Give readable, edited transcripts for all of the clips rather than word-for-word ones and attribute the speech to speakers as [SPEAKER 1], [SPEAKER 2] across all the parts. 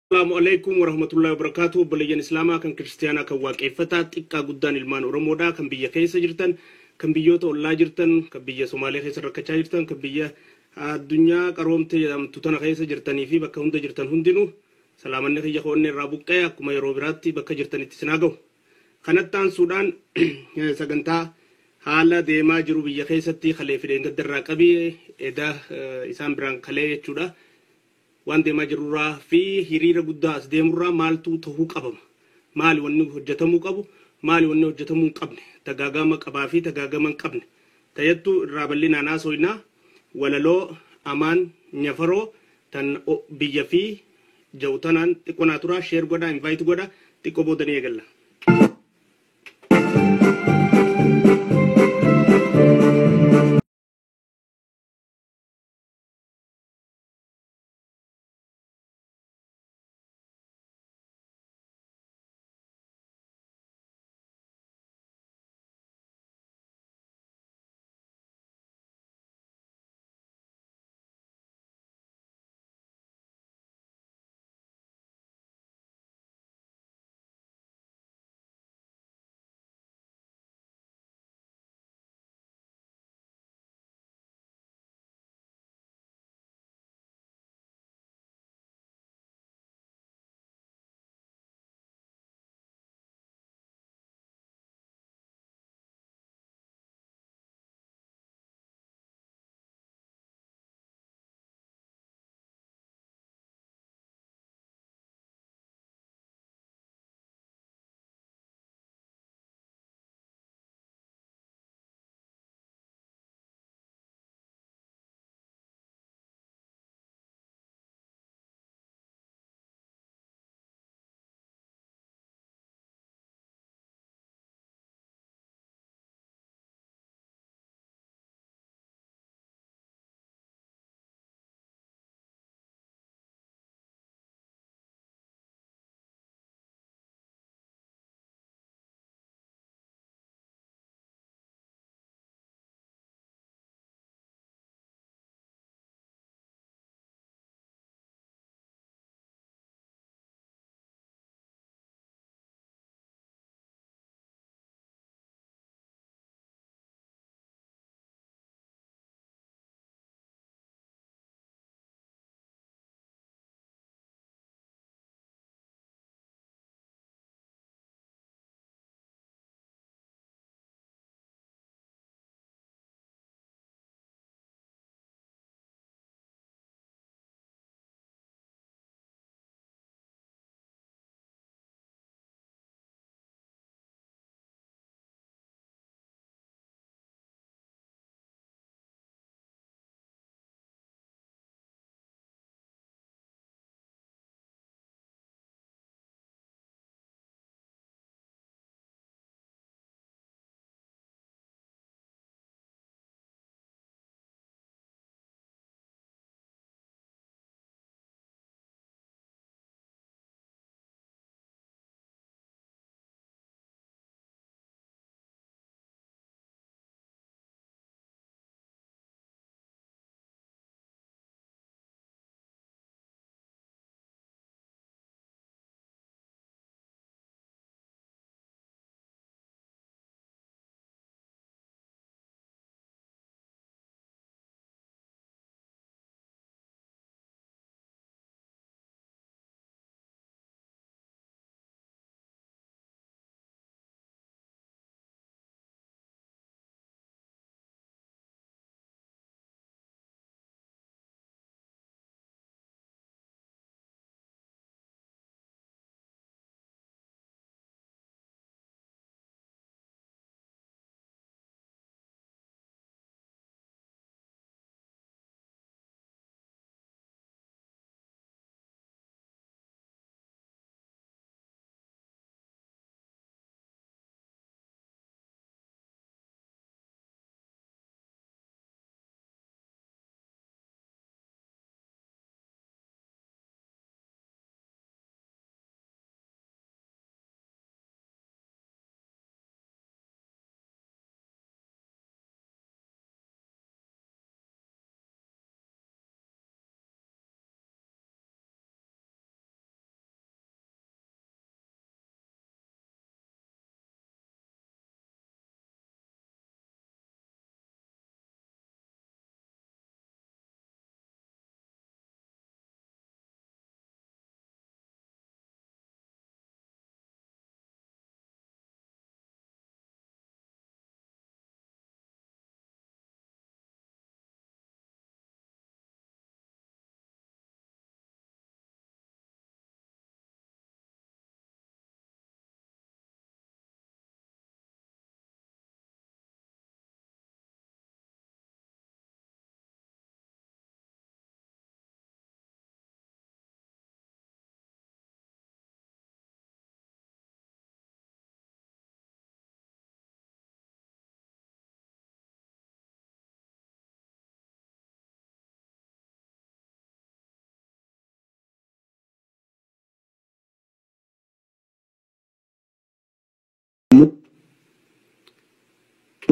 [SPEAKER 1] Assalamualaikum warahmatullahi wabarakatuh. Beliyan Islama kan Kristiyaana kan waaqeffata xiqqaa guddaan ilmaan Oromoodha kan biyya keessa jirtan kan biyyoota ollaa jirtan kan biyya Somaaliyaa keessa rakkachaa jirtan kan biyya addunyaa qaroomte jedhamtu tana keessa jirtanii fi bakka hunda jirtan hundinuu salaamanni kiyya qoonnee irraa buqqee akkuma yeroo biraatti bakka jirtanitti sinaa gahu. Kanattaan Suudaan sagantaa haala deemaa jiru biyya keessatti kalee fideen gaddarraa qabii edaa isaan biraan kalee jechuudha. Waan deemaa jirurraa fi hiriira guddaa as deemurraa maaltu ta'uu qabama. Maali wanni hojjetamuu qabu, maali wanni hojjetamuu hin qabne, tagaagama qabaa fi tagaagama hin qabne. Tayyattu irraa bal'inaan haasoinaa walaloo amaan nyafaroo tan biyya fi jawtanaan xiqqoo naaturaa sheer godhaa invite godha xiqqoo boodanii eegalla.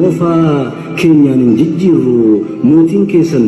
[SPEAKER 2] Ofa Kenyan jijjiru mootin keessan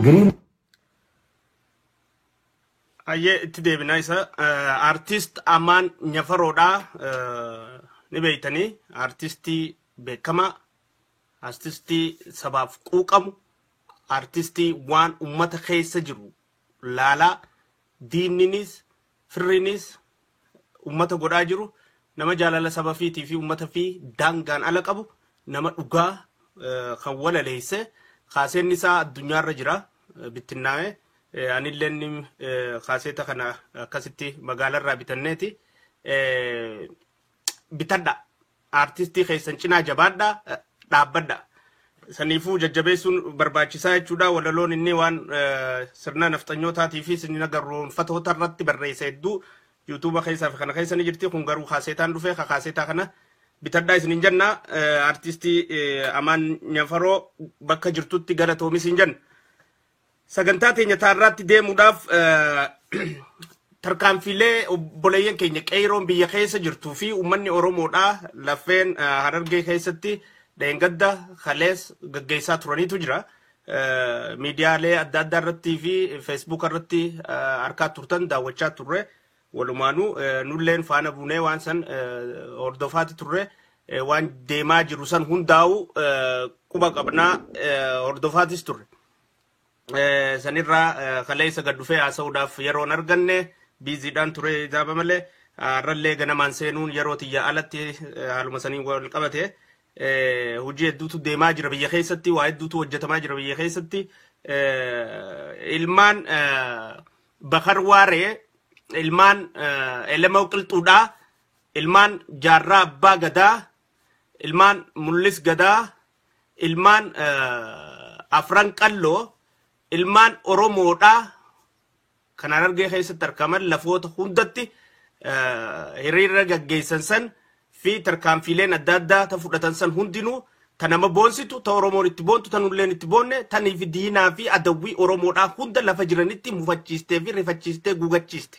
[SPEAKER 2] green
[SPEAKER 1] Aye itti deebinaa isa artist Amaan Nyafaroodhaa ni beeytanii artistii beekamaa artistii sabaaf quuqamu artistii waan ummata keessa jiru laalaa diinninis firrinis ummata godhaa jiru nama jaalala saba fiitii fi ummata fi daangaan ala qabu nama dhugaa kan walaleesse kaaseen isaa addunyaarra jira bittinnaa'e anilleen kaaseeta kana akkasitti magaalarraa bitanneeti bitadha artistii keessan cinaa jabaadha dhaabbadha saniifuu jajjabeessuun barbaachisaa jechuudha walaloon inni waan sirna nafxanyootaatii fi sirna garroonfatoota irratti barreessa hedduu yuutuuba keessaa fi kana keessa ni jirti kun garuu kaaseetaan dhufee kaaseetaa kana bitadhaa isinin jenna artistii Amaan Nyafaroo bakka jirtutti galatoomis hin jenna sagantaa teenya taarraatti deemuudhaaf tarkaanfilee obboleeyyan keenya qeeroon biyya keessa jirtuu fi uummanni Oromoodhaa lafeen Harargee keessatti dheengadda kalees gaggeessaa turaniitu jira miidiyaalee adda addaa irratti fi feesbuuk irratti arkaa turtan daawwachaa turre walumaanuu nulleen faana buunee waan san hordofaati turre waan deemaa jiru san hundaa'u quba qabnaa hordofaatis turre sanirraa kaleessa gad dhufee haasa'uudhaaf yeroon arganne biiziidhaan ture jaaba malee har'allee ganamaan seenuun yeroo tiyya alatti haaluma saniin wal qabate hojii hedduutu deemaa jira biyya keessatti waa hedduutu hojjetamaa jira biyya keessatti ilmaan Bakar Waaree ilmaan Elemoo Qilxuudhaa ilmaan Jaarraa Abbaa Gadaa ilmaan Mul'is Gadaa ilmaan Afran Qalloo ilmaan Oromoodhaa kan Harargee keessatti argaman lafoota hundatti hiriira gaggeessan san fi tarkaanfileen adda addaa fudhatan san hundinuu tan nama boonsitu ta Oromoon itti boontu tanulleen itti boonne tanii fi diinaa fi adawwii Oromoodhaa hunda lafa jiranitti mufachiistee fi rifachiistee guugachiiste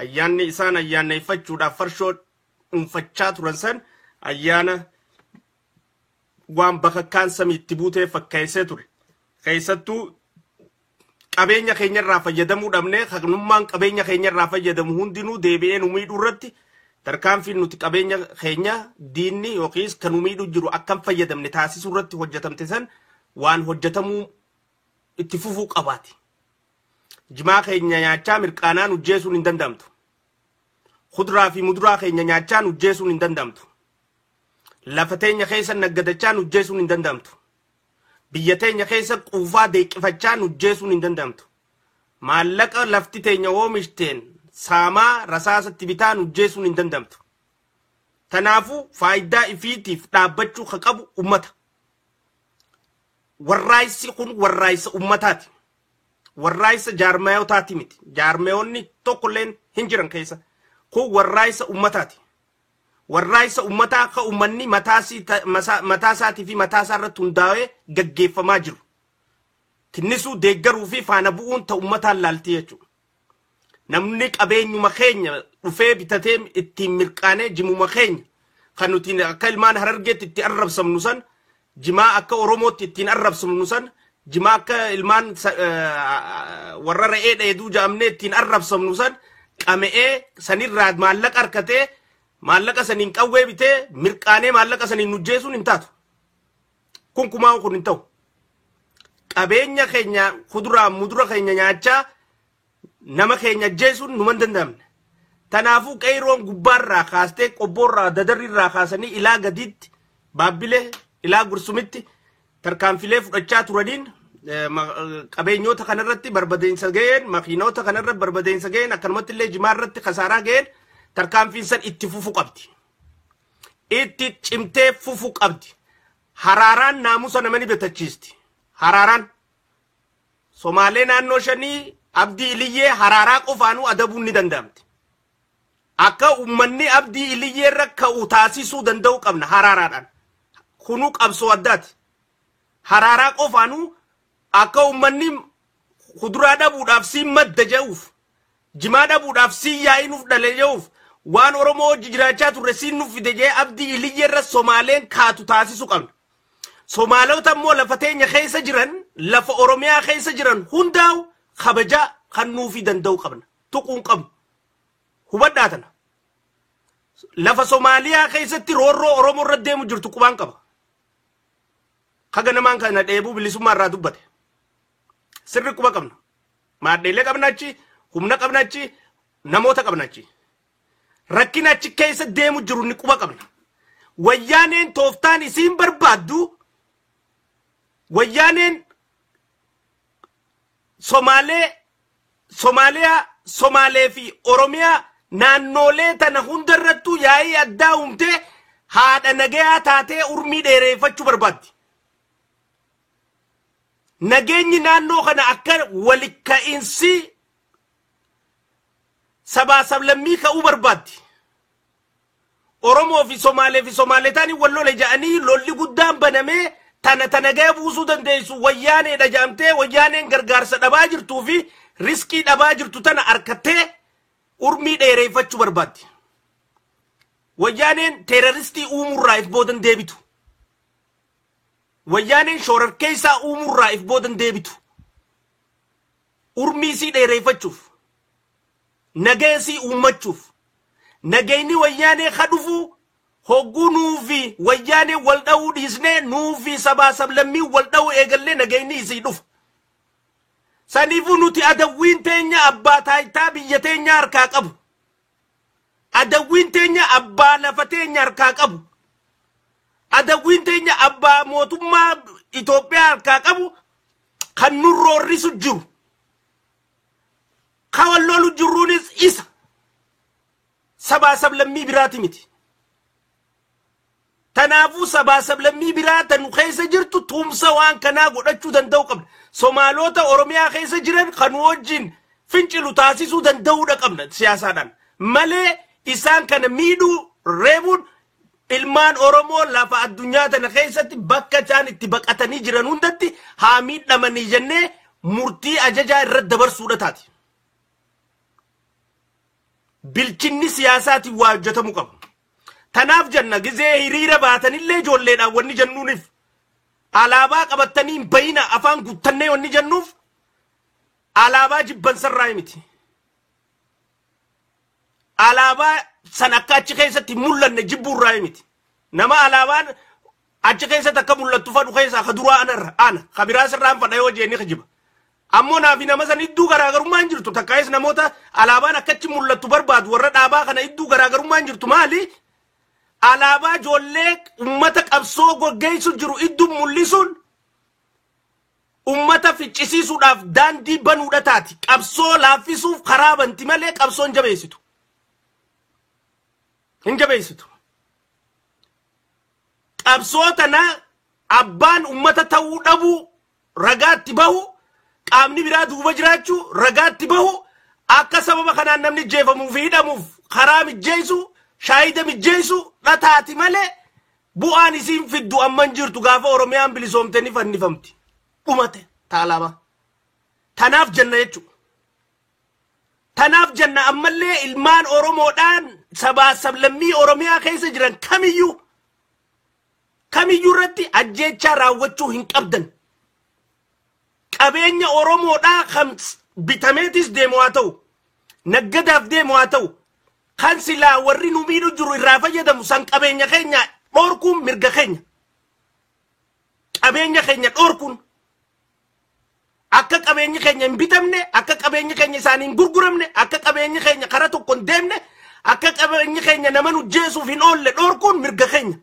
[SPEAKER 1] ayyaanni isaan ayyaanneeffachuudhaaf farshoo dhuunfachaa turan san ayyaana waan bakakkaan samiitti buutee fakkeessee ture keessattuu qabeenya keenya irraa fayyadamuu dhabne kanummaan qabeenya keenya irraa fayyadamu hundinuu deebi'ee nu miidhuu irratti tarkaanfiin nuti qabeenya keenya diinni yookiis kan nu miidhuu jiru akkam fayyadamne taasisuu irratti hojjetamte san waan hojjetamuu itti fufuu qabaati jimaa keenya nyaachaa mirqaanaan ujjeesuun hin danda'amtu kuduraa fi muduraa keenya nyaachaan ujjeesuun hin danda'amtu lafa teenya keessa naggadachaan ujjeesuun hin danda'amtu biyya teenya keessa quufaa deeqifachaan ujjeesuun hin danda'amtu maallaqa lafti teenya oomishteen saamaa rasaasatti bitaan ujjeesuun hin danda'amtu tanaafu faayidaa ifiitiif dhaabbachuu ka qabu ummata warraayisi kun warraayisa ummataati warraayisa jaarmayotaati miti jaarmayoonni tokkolleen hin jiran keessa kun warraayisa ummataati warraayisa ummataa akka ummanni mataasaati fi mataasaa irratti hundaa'ee gaggeeffamaa jiru tinnisuu deeggaruu fi faana bu'uun ta ummataan laaltii jechuudha namni qabeenyuma keenya dhufee bitatee ittiin mirqaanee jimuma keenya kan nuti akka ilmaan Harargeetti itti arrabsamnu san jimaa akka Oromootti ittiin arrabsamnu san jimaa akka ilmaan warra re'ee dheeduu jedhamnee ittiin arrabsamnu san qame'ee sanirraa maallaqa harkatee maallaqa saniin qawwee bitee mirqaanee maallaqa saniin nujjeesuun hin taatu kun kumaa kun hin ta'u qabeenya keenya kuduraa mudura keenya nyaachaa nama keenya ajjeesuun numa hin danda'amne Tanaafu qeeroon gubbaarraa kaastee qobboorraa dadarriirraa kaasanii ilaa gadiitti baabbilee ilaa gursumitti tarkaanfilee fudhachaa turaniin qabeenyota kanarratti barbadeensa ga'een makiinota kanarratti barbadeensa ga'een akkanumatti illee jimaarratti kasaaraa ga'een tarkaanfiinsan itti fufu qabdi. Itti cimtee fufu qabdi. Haraaraan naamusa nama ni bitachiisti. Haraaraan Somaalee naannoo shanii Abdii Iliyyee haraaraa qofaanuu adabuun ni danda'amti. Akka uummanni Abdii Iliyyee irra ka'u taasisuu danda'u qabna haraaraadhaan. Kunuu qabsoo addaati. Haraaraa qofaanuu akka uummanni kuduraa dhabuudhaaf siin madda jedhuuf jimaa dhabuudhaaf siin yaa'inuuf dhale jedhuuf waan Oromoo hojii jiraachaa turre siin nuuf fide jee Abdii Iliyyee irra Somaaleen kaatu taasisuu qabna. Somaalota immoo lafa teenya keessa jiran lafa Oromiyaa keessa jiran hundaa'u kabajaa kan nuufi danda'u qabna. Tuquun qabnu. Hubadhaa tana. Lafa Somaaliyaa keessatti roorroo Oromoo irra deemu jirtu qubaan qaba. Kaga namaan kana dheebuu bilisummaa irraa dubbate. Sirri quba qabna. Maadheelee qabna achi, humna qabna achi, namoota qabna achi. Rakkina achi keessa deemu jiru ni quba qabna. Wayyaaneen tooftaan isiin barbaaddu wayyaaneen Somaalee fi Oromiyaa naannolee tana hundarrattuu yaa'ii addaa uumtee haadha nagayaa taatee urmii dheereeffachuu barbaaddi. Nageenyi naannoo kana akka walikka'iinsi sabaa sablammii ka'uu barbaaddi. Oromoo fi Somaaleetaani wallola ja'anii lolli guddaan banamee tana gaya buusuu dandeessu wayyaanee dhajaamtee wayyaaneen gargaarsa dhabaa jirtuu fi riskii dhabaa jirtu tana harkattee urmii dheereeffachuu barbaaddi. Wayyaaneen teeroristii uumurraa if boodan deebitu. Wayyaaneen shoorarkeessaa uumurraa if boodan deebitu. Urmiisii dheereeffachuuf. Nageesii uummachuuf. Nageenyi wayyaanee kadhufu hogguu nuufi wayyaanee wal dha'uu dhiisnee nuufi sabaa sablammii wal dha'uu eegallee nageenyi isii dhufu. Saniifuu nuti adawwiin teenya abbaa taayitaa biyya teenya harkaa qabu. Adawwiin teenya abbaa lafa teenya harkaa qabu. Adawwiin teenya abbaa mootummaa Itoophiyaa harkaa qabu kan nurroorrisu jiru. Kan lolu jiruunis isa. Sabaa sablammii biraati miti. Tanaafuu sabaa sablammii biraa tanu keessa jirtu tumsa waan kanaa godhachuu danda'u qabna. Somaalota Oromiyaa keessa jiran kan wajjin fincilu taasisuu danda'uudha qabna siyaasaadhaan. Malee isaan kana miidhuu reebuun ilmaan Oromoo lafa addunyaa tana keessatti bakka isaan itti baqatanii jiran hundatti haa miidhamanii jennee murtii ajajaa irratti dabarsuudha taati. Bilchinni siyaasaatiin waa hojjetamuu qabu. Tanaaf janna gizee hiriira baatanillee ijoolleedhaan wanni jennuuniif alaabaa qabatanii bayina afaan guuttannee wanni jennuuf alaabaa jibbansarraa miti. Alaabaa san akka achi keessatti mul'anne jibbuurraa miti. Nama alaabaan achi keessatti akka mul'attu fadhu keessaa ka duraa ana ka biraa sirraan fadha yoo jeenni ka jiba. Ammoo naafi nama san idduu garaagarummaan jirtu takkaayis namoota alaabaan akkachi mul'attu barbaadu warra dhaabaa kana idduu garaagarummaan jirtu maali? Alaabaa ijoollee ummata qabsoo goggeessu jiru idduu mul'isuun ummata ficcisiisuudhaaf daandii banuudha taati. Qabsoo laaffisuuf karaa banti malee qabsoo hin jabeessitu. Hin jabeessitu. Qabsoo tana abbaan ummata ta'uu dhabu ragaatti bahu qaamni biraa duuba jiraachuu ragaatti bahu akka sababa kanaan namni jeefamuuf hidhamuuf karaa mijjeessu shaayida mijjeessu dhataati malee bu'aan isiin fiddu amman jirtu gaafa Oromiyaan bilisoomte ni fannifamti. Dhumate taalaaba. Tanaaf janna jechuudha. Tanaaf janna ammallee ilmaan Oromoodhaan sabaa sablammii Oromiyaa keessa jiran kamiyyuu irratti ajjeechaa raawwachuu hin qabdan. Qabeenya Oromoodhaa kan bitameetis deemu haa ta'u naggadaaf deemu haa ta'u kan silaa warri nu miidhu jiru irraa fayyadamu san qabeenya keenya dhorkuun mirga keenya. Qabeenya keenya dhorkuun akka qabeenyi keenya hin bitamne akka qabeenyi keenya isaanii hin gurguramne akka qabeenyi keenya karaa tokko hin deemne
[SPEAKER 3] akka qabeenya keenya nama nu jeesuuf hin oolle dhorkuun mirga keenya.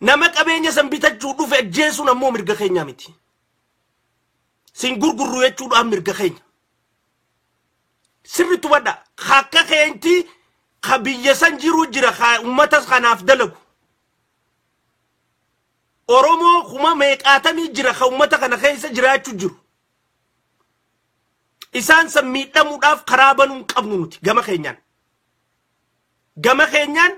[SPEAKER 3] Nama qabeenya san bitachuu dhufe jeesuun ammoo mirga keenya miti. Sin gurgurru jechuudhaan mirga keenya. Sirriitu badha akka keenti ka biyya san jiru jira ka ummatas kanaaf dalagu. Oromoo kuma meeqaatamii jira ka ummata kana keessa jiraachuu jiru. Isaan san miidhamuudhaaf karaa banuun qabnu nuti gama keenyaan. Gama keenyaan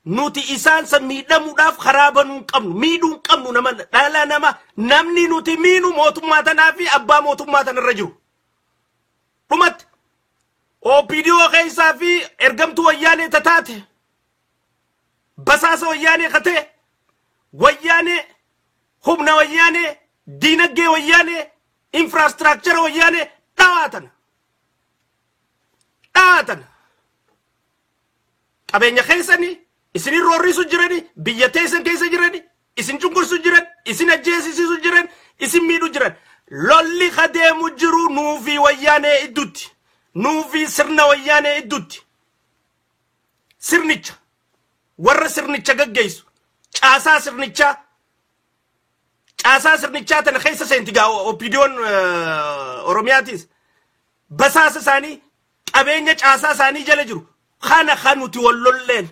[SPEAKER 3] nuti isaan san miidhamuudhaaf karaa banuun qabnu miidhuun qabnu nama dhala nama namni nuti miinu mootummaa tanaa fi abbaa mootummaa tanarra jiru. Dhumatti OPDO keessaa fi ergamtuu wayyaanee tataate basaasa wayyaanee katee wayyaanee humna wayyaanee diinagdee wayyaanee infrastructure wayyaanee dhawaatan qabeenya keessanii isin roorrisu jirani biyya teessan keessa jirani isin cunqursu jiran isin ajjeesisu jiran isin miidhu jiran lolli kadeemu jiru nuufi wayyaanee iddutti nuufi sirna wayyaanee iddutti sirnicha warra sirnicha gaggeessu caasaa sirnichaa tana keessa seentigaa OPDO'n Oromiyaatis basaasa isaanii qabeenya caasaa isaanii jala jiru kana kanuti wallolleen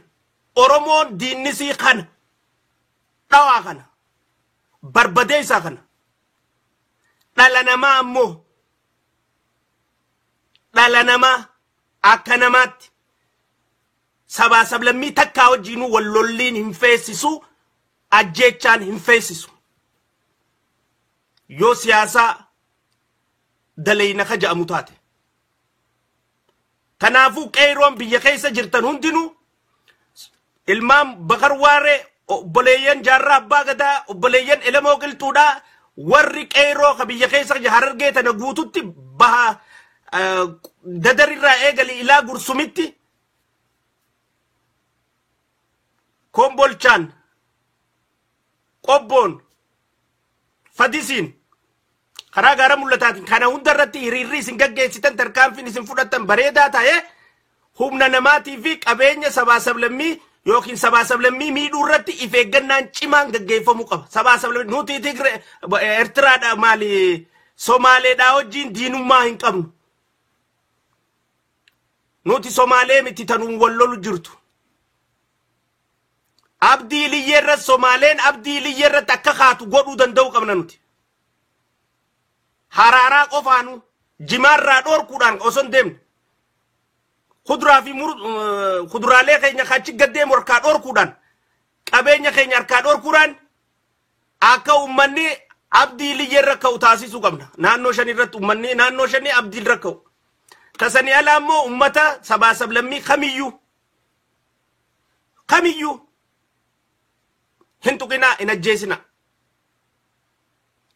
[SPEAKER 3] Oromoon diinnisii kana dhawaa kana barbadee isaa kana dhala namaa ammoo dhala namaa akka namaatti sabaa sablammii takkaa wajjiinuu wallolliin hin feesisu ajjeechaan hin feesisu yoo siyaasaa dalayna ka ja'amu taate. Kanaafuu qeeroon biyya keessa jirtan hundinuu ilmaan Bakar Waaree obboleeyyan Jaarraa Abbaa Gadaa obboleeyyan Elemoo Qilxuudhaa warri qeeroo ka biyya keessa Harargee tana guututti baha dadarirraa eegali ilaa Gursumitti Kombolchaan Qobboon Fadisiin karaa gaara mul'ataatiin kana hundarratti hiriirri isin gaggeessitan tarkaanfiin isin fudhattan bareedaa ta'ee humna namaatii fi qabeenya sabaa sablammii yookiin sabaa sablammii miidhuu irratti if eeggannaan cimaan gaggeeffamuu qaba. Sabaa sablammii nuti Tigre Eertiraadha maali Somaaleedhaa wajjin diinummaa hin qabnu. Nuti Somaalee miti tanuun wallolu jirtu. Abdii Iliyyeerra Somaaleen Abdii Iliyyeerratti akka kaatu godhuu danda'u qabna nuti. Hararaa qofaanu jimaarraa dhorkuudhaan osoo hin deemne kuduraa fi kuduraalee keenya kachi gaddee morkaa dhorkuudhaan qabeenya keenya harkaa dhorkuudhaan akka ummanni Abdii Iliyyeerra ka'u taasisuu qabna. Naannoo shan irratti ummanni naannoo shanii Abdii irra ka'u. Kasanii ala ammoo ummata sabaa sablammii kamiyyuu hin tuqinaa hin ajjeesinaa.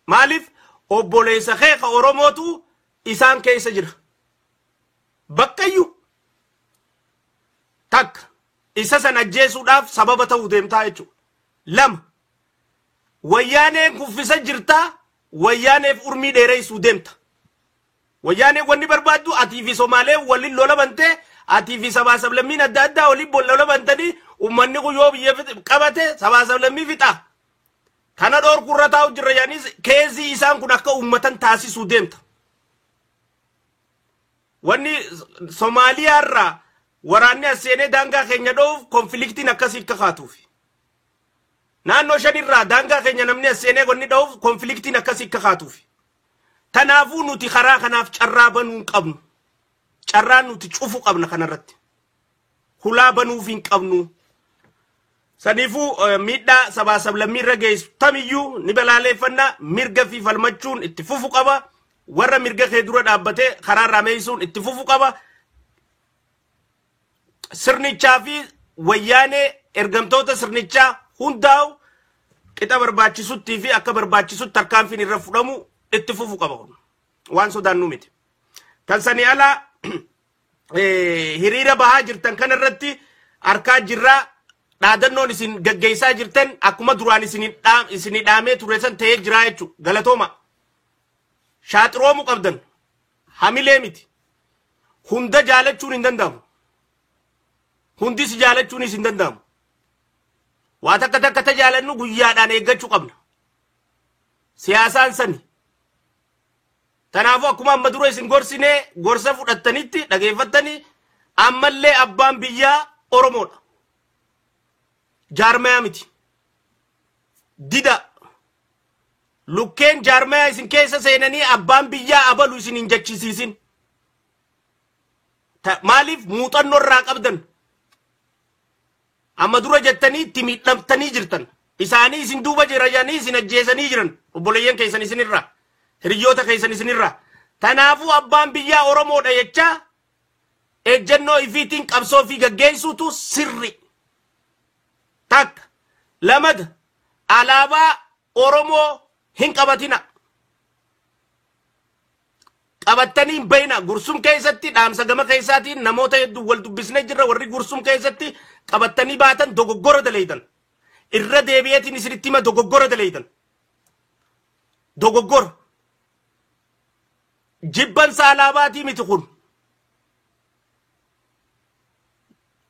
[SPEAKER 3] Maaliif obboleessa keeka Oromootu isaan keessa jira. Bakkayyuu takka isa san ajjeesuudhaaf sababa ta'uu deemtaa jechuudha. Lama wayyaaneen kuffisa jirtaa wayyaaneef urmii dheereessuu deemta. Wayyaaneen wanni barbaaddu atii fi Somaalee waliin lola bantee atii fi sabaa sablammiin adda addaa waliin lola bantanii ummanni kun yoo biyya qabate sabaa sablammii fixaa. Kana dhorkurra taa'u jirra jaanis keezii isaan kun akka ummatan taasisuu deemta. Wanni Somaaliyaarraa waraanni as seenee daangaa keenya dhoof konfliktiin akkasii akka kaatuufi. Naannoo shanirraa daangaa keenya namni as seenee wanni dhoof konfliktiin akkasii akka kaatuufi. Kanaafuu nuti karaa kanaaf carraa banuu qabnu. Carraa nuti cufu qabna kanarratti. Hulaa banuuf hin qabnu. Saniifuu miidhaa sabaa sablammii irra geessu tamiyyuu ni balaaleeffannaa mirga fi falmachuun itti fufu qaba. Warra mirga kee dura dhaabbatee karaa rameessuun itti fufu qaba. Sirnichaa fi wayyaanee ergamtoota sirnichaa hundaa'u qixa barbaachisutti fi akka barbaachisutti tarkaanfiin irra fudhamu itti fufu qaba. Waan sodaannu miti. Kan sanii alaa hiriira bahaa jirtan kanarratti harkaa jirraa dhaadannoon isin gaggeessaa jirtan akkuma duraan isin dhaamee ture san ta'ee jira jechuudha. Galatooma. Shaaxiroomu qabdan. Hamilee miti. Hunda jaalachuun hin danda'amu. hundi si jaalachuunis hin danda'amu. Waa takka takka tajaalannu guyyaadhaan eeggachuu qabna. Siyaasaan sani. Tanaafuu akkuma amma dura isin gorsinee gorsa fudhattanitti dhageeffattanii ammallee abbaan biyyaa Oromoodha. Jaarmaya miti. Dida. Lukkeen jaarmaya isin keessa seenanii abbaan biyyaa abalu isin hin jechisiisin. Maaliif muuxannoo irraa qabdan? Amma dura jettanii itti miidhamtanii jirtan. Isaanii isin duuba jiranii isin ajjeesanii jiran. Obboleeyyan keessan isinirraa. Hiriyoota keessan isinirraa. Tanaafuu abbaan biyyaa Oromoodha jecha ejjennoo ifiitiin qabsoo fi gaggeessuutu sirri. Takka. Lamada. Alaabaa Oromoo hin qabatina. Qabattanii bayna Gursum keessatti dhaamsa gama keessaatiin namoota hedduu wal dubbisnee jirra warri Gursum keessatti qabattanii baatan dogoggora daleeytan. Irra deebi'eetiin isinitti hima dogoggora daleeytan. Dogoggora. Jibbansa alaabaatii miti kun.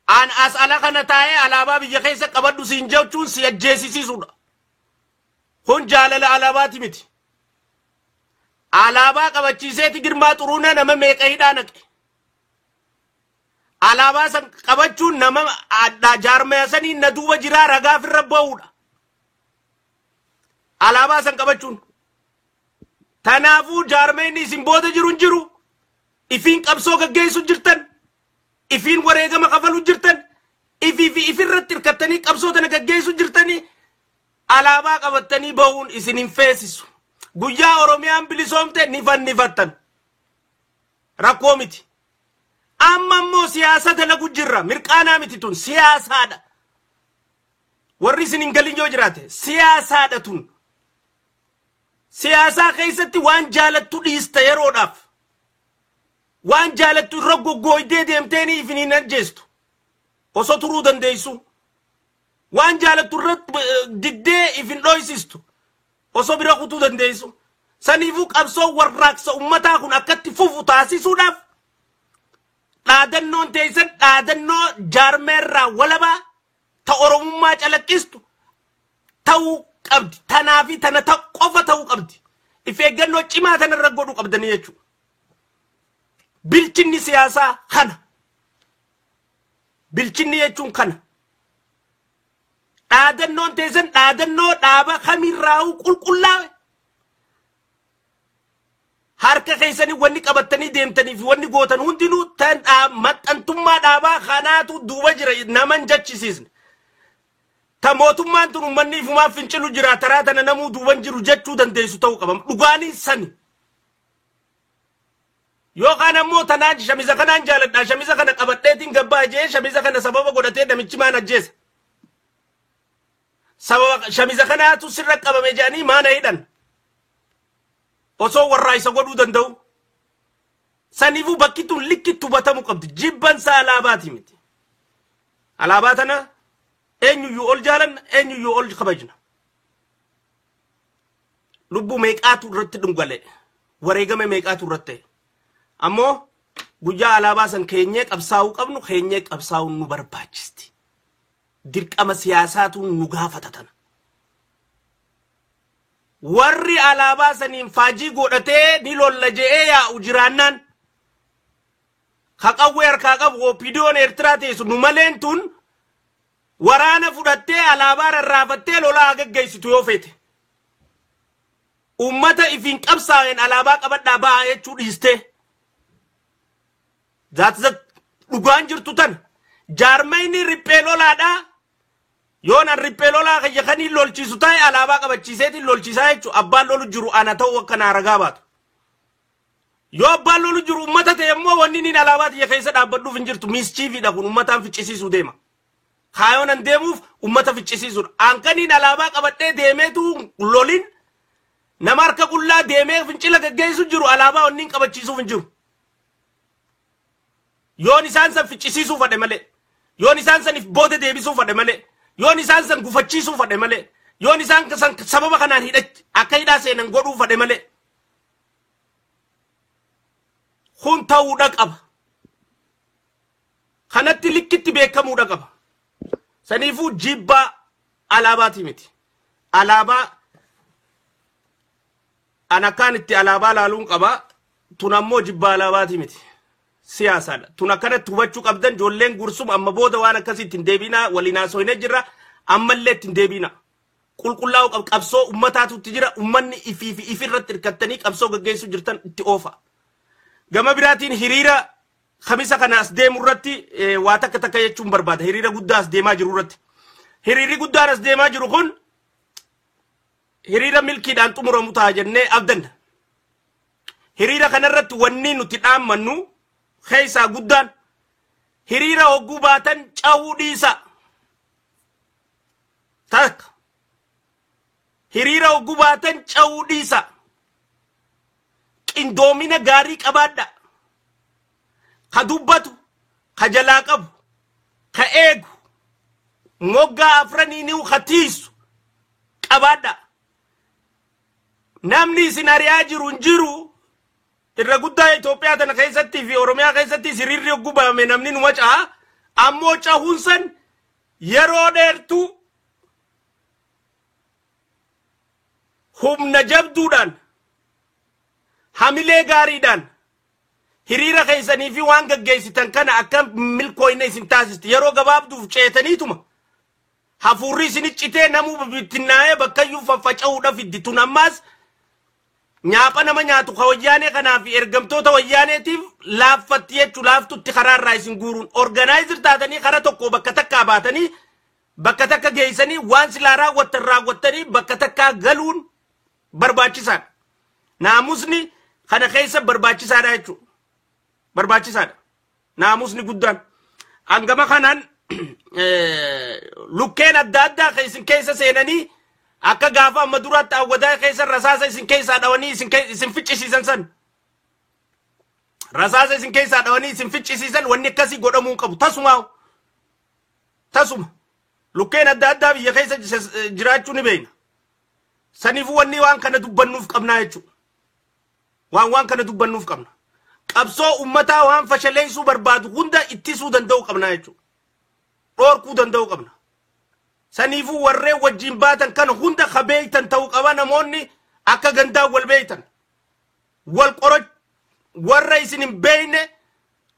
[SPEAKER 3] An as ala kana taa'ee alaabaa biyya keessa qabadhu siin jechuun si ajjeesisiisuudha. Kun jaalala alaabaati miti. Alaabaa qabachiiseeti Girmaa Xuruunee nama meeqa hidhaa naqe. Alaabaa san qabachuun nama jaarmaya sanii na duuba jiraa ragaaf irra ba'uudha. Alaabaa san qabachuun. Tanaafuu jaarmeenni isin booda jiru hin jiru. Ifiin qabsoo gaggeessu jirtan. Ifiin wareegama kafalu jirtan. Ifirratti hirkattanii qabsoo tana gaggeessu jirtanii. Alaabaa qabattanii ba'uun isin hin feesisu. Guyyaa Oromiyaan bilisoomte ni fannifattan. Rakkoo miti. Amma immoo siyaasa dalagu jirra. Mirqaanaa miti tun siyaasaadha. Warri isin hin galin yoo jiraate siyaasaadha tun. Siyaasaa keessatti waan jaalattu dhiista yeroodhaaf. Waan jaalattu irra goggooydee deemteenii ifin hin ajjeestu. Osoo turuu dandeessu. Waan jaalattu irra diddee ifin dhoysistu. Osoo bira kutuu dandeessu. Saniifuu qabsoo warraaqsa ummataa kun akkatti fufu taasisuudhaaf dhaadannoon teessan dhaadannoo jaarmeerraa walabaa ta Oromummaa calaqqistu ta'uu qabdi. Tanaafi tana qofa ta'uu qabdi. If eeggannoo cimaa tanarra godhuu qabdanii jechuudha. Bilchinni siyaasaa kana. Bilchinni jechuun kana. Dhaadannoon teessan dhaadannoo dhaaba kamirraa'uu qulqullaa'e. Harka keessanii wanni qabattanii deemtanii fi wanni gootan hundinuu tan maxxantummaa dhaabaa kanaatu duuba jira naman jechisiisne. Ta mootummaan tun uummanni ifumaaf fincilu jira taraa tana namuu duuban jiru jechuu dandeessu ta'uu qabam. Dhugaanii sani. Yookaan ammoo tanaan shamiza kanaan jaaladha. Shamiza kana qabadheetiin gabbaa jee shamiza kana sababa godhatee namichi maan ajjeesa. Sababa shamiza kanaatu sirra qabame jedhanii maana hidhan. Osoo warraa isa godhuu danda'u. Saniifuu bakki tun likkitti hubatamuu qabdi. Jibbansa alaabaati miti. Alaabaa tana eenyuyyuu ol jaalanna eenyuyyuu ol kabajna. Lubbuu meeqaatu irratti dhungale. Wareegame meeqaatu irratti. Ammoo guyyaa alaabaa san keenyee qabsaa'uu qabnu keenyee qabsaa'uun nu barbaachisti. Dirqama siyaasaatuun nu gaafatatan. Warri alaabaa saniin faajii godhatee ni lolla je'ee yaa'u jiraannaan kaqawwee harkaa qabu OPDO'n Eertiraa teessu nu maleen tun waraana fudhattee alaabaa rarraafattee lolaa gaggeessitu yoo feete. Ummata ifiin qabsaa'een alaabaa qabadhaa ba'aa jechuu dhiistee. Zaatisa dhugaan jirtu tan jaarmayni riphee lolaadhaa. Yoon an riphee lolaa kayyakanii lolchiisu taa'e alaabaa qabachiiseetiin lolchiisaa jechuun abbaan lolu jiru ana ta'uu akka naa ragaa baatu. Yoo abbaan lolu jiru ummata ta'e immoo wanni niin alaabaa tiyya keessa dhaabbadhuuf hin jirtu miischiifiidha kun ummataan ficcisiisuu deema. Kaayoon an deemuuf ummata ficcisiisuudha. Ankaniin alaabaa qabadhee deemeetu lolin nama harka qullaa deemee fincila gaggeessu jiru alaabaa wanniin qabachiisuuf hin jiru. Yoon isaan san ficcisiisuu fadhe malee. Yoon isaan saniif booda deebisuu fadhe malee. Yoon isaan san gufachiisuu fadhe malee. Yoon isaan san sababa kanaan akka hidhaa seenan godhuu fadhe malee. Kun ta'uudha qaba. kanatti likkitti beekamuudha qaba. Saniifuu jibbaa alaabaati miti. Alaabaa an akkaan itti alaabaa laaluun qaba. Tun ammoo jibbaa alaabaati miti. Siyaasaadha. Tun akkanatti hubachuu qabdan ijoolleen gursum amma booda waan akkasitti hin deebinaa waliin haasofnee jirra. Ammallee itti hin deebinaa. Qulqullaa'uu qabsoo ummataatutti jira. Ummanni ifirratti hirkattanii qabsoo gaggeessuu jirtan itti oofa. Gama biraatiin hiriira khamisa kana as deemu irratti waa takka jechuun barbaada. Hiriira guddaa as deemaa jiru irratti. Hiriirri guddaan as deemaa jiru kun hiriira milkiidhaan xumuramu ta'a jennee abdanna. Hiriira kanarratti wanni nuti dhaammannu keessaa guddaan hiriira hogguu baatan cahuu dhiisa. Takka. Hiriira hogguu baatan cahuu dhiisa. Qindoomina gaarii qabaadha. Ka dubbatu, ka jalaa qabu, ka eegu, moggaa afraniinuu ka tiisu qabaadha. Namni isin ari'aa jiru hin jiru. Irra guddaa Itoophiyaa tana keessattii fi Oromiyaa keessatti hiriirri hogguu bahame namni numa caha. Ammoo cahuun san yeroo dheertuu humna jabduudhaan hamilee gaariidhaan hiriira keessanii fi waan gaggeessitan kana akka milkooyne isin taasisti. Yeroo gabaabduuf ceetaniituma hafuurri isin iccitee namuu bittinnaa'ee bakkayyuu faffaca'uudhaaf iddi. Tun ammaas nyaapha nama nyaatu ka wayyaanee kanaa fi ergamtoota wayyaaneetiif laaffatti jechuu laaftutti karaarraa isin guuruun organaayizir taatanii kara tokko bakka takkaa baatanii bakka takka geessanii waan silaa raawwattanii bakka takkaa galuun barbaachisaadha. Naamusni kana keessa barbaachisaadha jechuudha. Barbaachisaadha. Naamusni guddaan. Hangama kanaan lukkeen adda addaa isin keessa seenanii akka gaafa amma duraatti awwadaa keessa rasaasa isin keessaa dhawanii isin ficcisiisan san. Rasaasa isin keessaa dhawanii isin ficcisiisan wanni akkasii godhamuu qabu. Tasuma. Lukkeen adda addaa biyya keessa jiraachuu ni beekna. Saniifuu wanni waan kana dubbannuuf qabnaa jechuudha. Waan kana dubbannuuf qabna. Qabsoo ummataa waan fashaleessuu barbaadu hunda ittisuu danda'u qabnaa jechuudha. Dhoorkuu danda'u qabna. Saniifuu warreen wajjin baatan kana hunda kabeeytan ta'uu qaba. Namoonni akka gandaa wal beeytan. Wal qoroch warra isin hin beeyne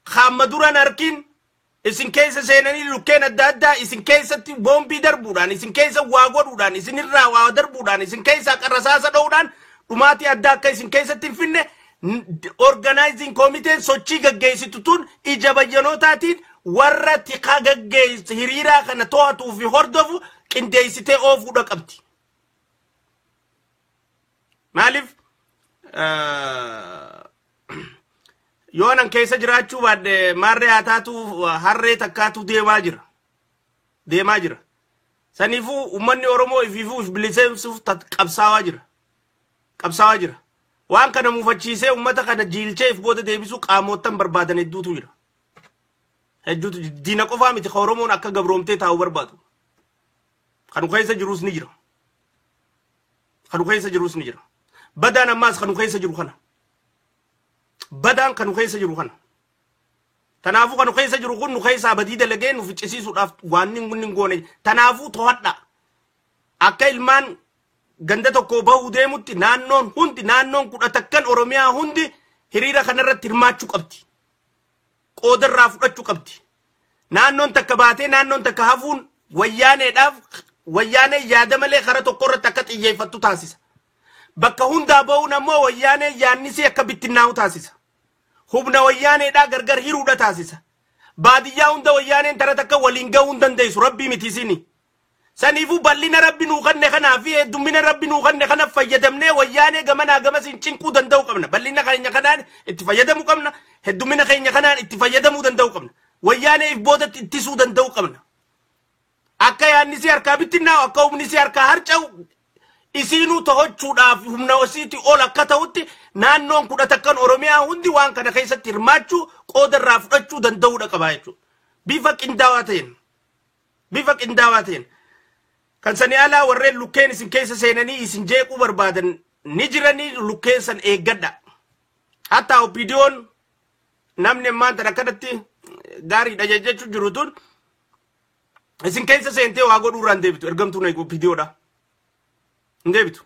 [SPEAKER 3] hamma duran arkin isin keessa seenanii lukkeen adda addaa isin keessatti boombii darbuudhaan isin keessa waa godhuudhaan isin irraa waa darbuudhaan isin keessa rasaasa dha'uudhaan dhumaatii adda akka isin keessatti hin finne organizing committee sochii gaggeessitu tun ija bayyanootaatiin warra tikaa gaggeessu hiriiraa kana to'atuu fi hordofu qindeessitee oofuudha qabdi. Maaliif yoonan keessa jiraachuu baadde marree haataatu harree takkaatu deemaa jira. Saniifuu ummanni Oromoo ifiifuu biliseemsuuf qabsaawaa jira. Waan kana muufachiisee ummata kana jiilchee if booda deebisuu qaamootan barbaadan hedduutu jira. Hedduutu diina qofaa miti Oromoon akka gabroomtee taa'uu barbaadu. Kan keessa jiruus ni jira. Badaan ammaas kan keessa jiru kana. Badaan kan keessa jiru kana. Tanaafuu kan keessa jiru kun nu keessa badii dalagee nu ficcisiisuudhaaf waan hin goone. Tanaafuu to'adha. Akka ilmaan ganda tokko bahuu deemutti naannoon 11 Oromiyaa hundi hiriira kanarratti hirmaachuu qabdi. Qoodarraa fudhachuu qabdi. Naannoon takka baatee naannoon takka hafuun wayyaanee yaada malee kara tokkorratti akka xiyyeeffattu taasisa. Bakka hundaa bahuun ammoo wayyaanee yaannisii akka bittinnaa'u taasisa. Humna wayyaaneedhaa gargar hiruudha taasisa. Baadiyyaa hunda wayyaaneen tara takka waliin gahuu hin dandeessu rabbii miti isini. Saniifuu bal'ina rabbi nuu kanne kanaa fi heddummina rabbi nuu kanne kana fayyadamnee wayyaanee gamanaa gamasin cinquu danda'u qabna. Bal'ina keenya kanaan itti fayyadamuu qabna. Heddummina keenya kanaan itti fayyadamuu danda'u qabna. Wayyaanee if boodatti ittisuu danda'u qabna. Akka yaannisii harkaa bittinnaa'u akka humnisii harkaa harca'u isinuu to'achuudhaaf humna osiitii ol akka ta'utti naannoon 11 Oromiyaa hundi waan kana keessatti hirmaachuu qoodarraa fudhachuu danda'uudha qaba jechuudha. Bifa qindaawaa ta'een. Kan sanii alaa warreen lukkeen isin keessa seenanii isin jeequu barbaadan ni jiranii lukkeen san eeggadha. Hatta opiidiyoon namni ammaan tana kanatti gaarii dha jechuun jiru tun isin keessa seentee waa godhuurraa hin deebitu ergamtuun eegu viidiyoodha hin deebitu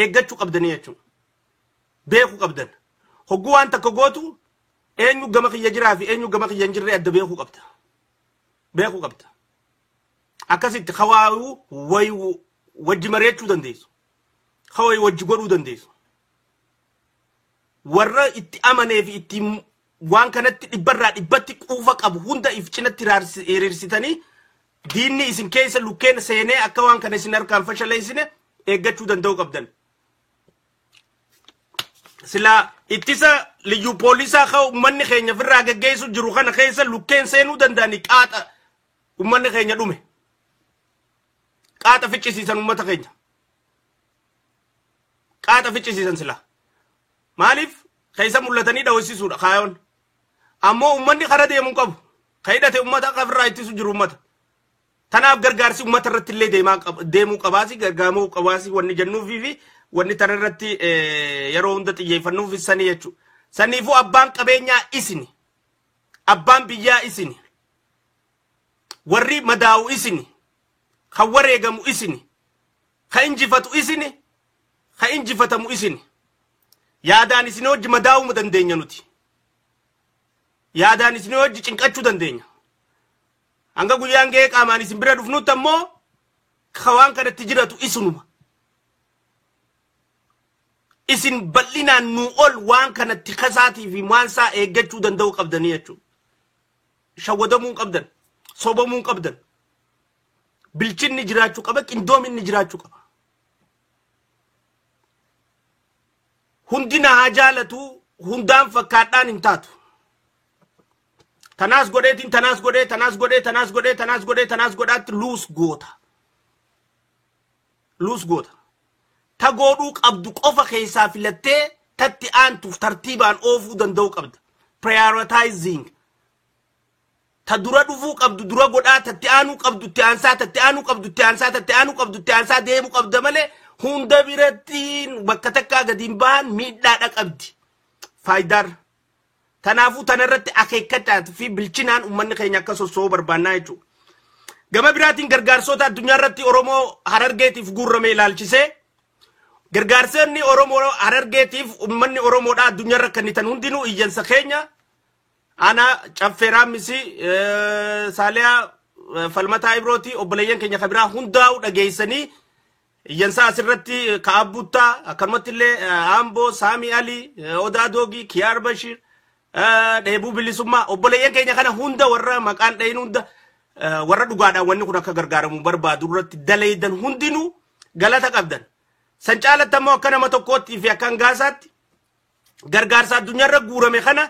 [SPEAKER 3] eeggachuu qabdanii jechuun beekuu qabdan hogguu waan takka gootu eenyu gama kiyya jiraa fi eenyu gama kiyya hin jirre adda beekuu qabda akkasitti hawaayuu wayi wajji mari'achuu dandeessu hawaayi wajji godhuu dandeessu warra itti amanee fi itti waan kanatti dhibbarraa dhibbatti quufa qabu hunda if cinatti hiriirsitanii diinni isin keessa lukkeen seenee akka waan kana isin harkaan fashaleessine eeggachuu danda'uu qabdan. Sila ittisa liyyuu poolisaa haa ummanni keenya firraa geggeessu jiru kana keessa lukkeen seenuu danda'anii qaaxa ummanni keenya dhume. Qaaxa ficcisiisan ummata keenya. Qaaxa ficcisiisan sila. Maaliif keessa mul'atanii dhawwisiisuudha kaayoon. Ammoo ummanni kara deemuu qabu. Kaydate ummata akka firraa ittisu jiru ummata. Tanaaf gargaarsi ummata irratti illee deemuu qabaasi gargaaramuu qabaasi wanni jennuufii fi wanni tana irratti yeroo hunda xiyyeeffannuuf sanii jechuudha. Saniifuu abbaan qabeenyaa isini. Abbaan biyyaa isini. Warri madaa'u isini. Kan wareegamu isini. Kan injifatu isini. Kan injifatamu isini. Yaadaan isin hojii madaa'uu dandeenya nuti. Yaadaan isin hojii cinqachuu dandeenya. Hanga guyyaan ga'ee qaamaan isin bira dhufnutti ammoo waan kanatti jiratu isinuma. Isin bal'inaan nu ol waan kanatti kasaatii fi maansaa eeggachuu danda'uu qabdanii jechuudha. Shawwadamuu qabdan. Sobamuu qabdan. Bilchinni jiraachuu qaba. Qindoominni jiraachuu qaba. Hundina haa jaalatu. Hundaan fakkaadhaan hin taatu. Tanaas godheetiin tanaas godhaatti luus goota. Luus goota. Ta godhuu qabdu qofa keessaa filattee tatti aantuuf tartiibaan oofuu danda'uu qabda. Prioritizing. Ta dura dhufuu qabdu dura godhaa tatti aanuu qabdu itti aansaa deemuu qabda malee hunda birattiin bakka takkaa gadiin bahan miidhaadha qabdi. Faayidaarra. Tanaafuu tanarratti akeekkachaati fi bilchinaan ummanni keenya akka sossoo barbaannaa jechuudha. Gama biraatiin gargaarsota addunyaa irratti Oromoo Harargeetiif guurramee ilaalchisee gargaarsonni Oromoo Harargeetiif ummanni Oromoodha addunyaa irra kennitan hundinuu iyyansa keenya ana Caffeeraa Misi Saaliyaa Falmataa Ibrooti obboleeyyan keenya kabiraa hundaa'u dhageessanii iyyansa asirratti Kaabuttaa akkanumatti illee Amboo Saami Ali Odaa Doogii Kiyaar Bashir dheebuu bilisummaa obboleeyyan keenya kana hunda warra maqaan dhayin hunda warra dhugaadhaan wanni kun akka gargaaramu barbaadu irratti daleeydan hundinuu galata qabdan. San caalatti ammoo akka nama tokkootti fi akka hangaasaatti gargaarsa addunyaarra guurame kana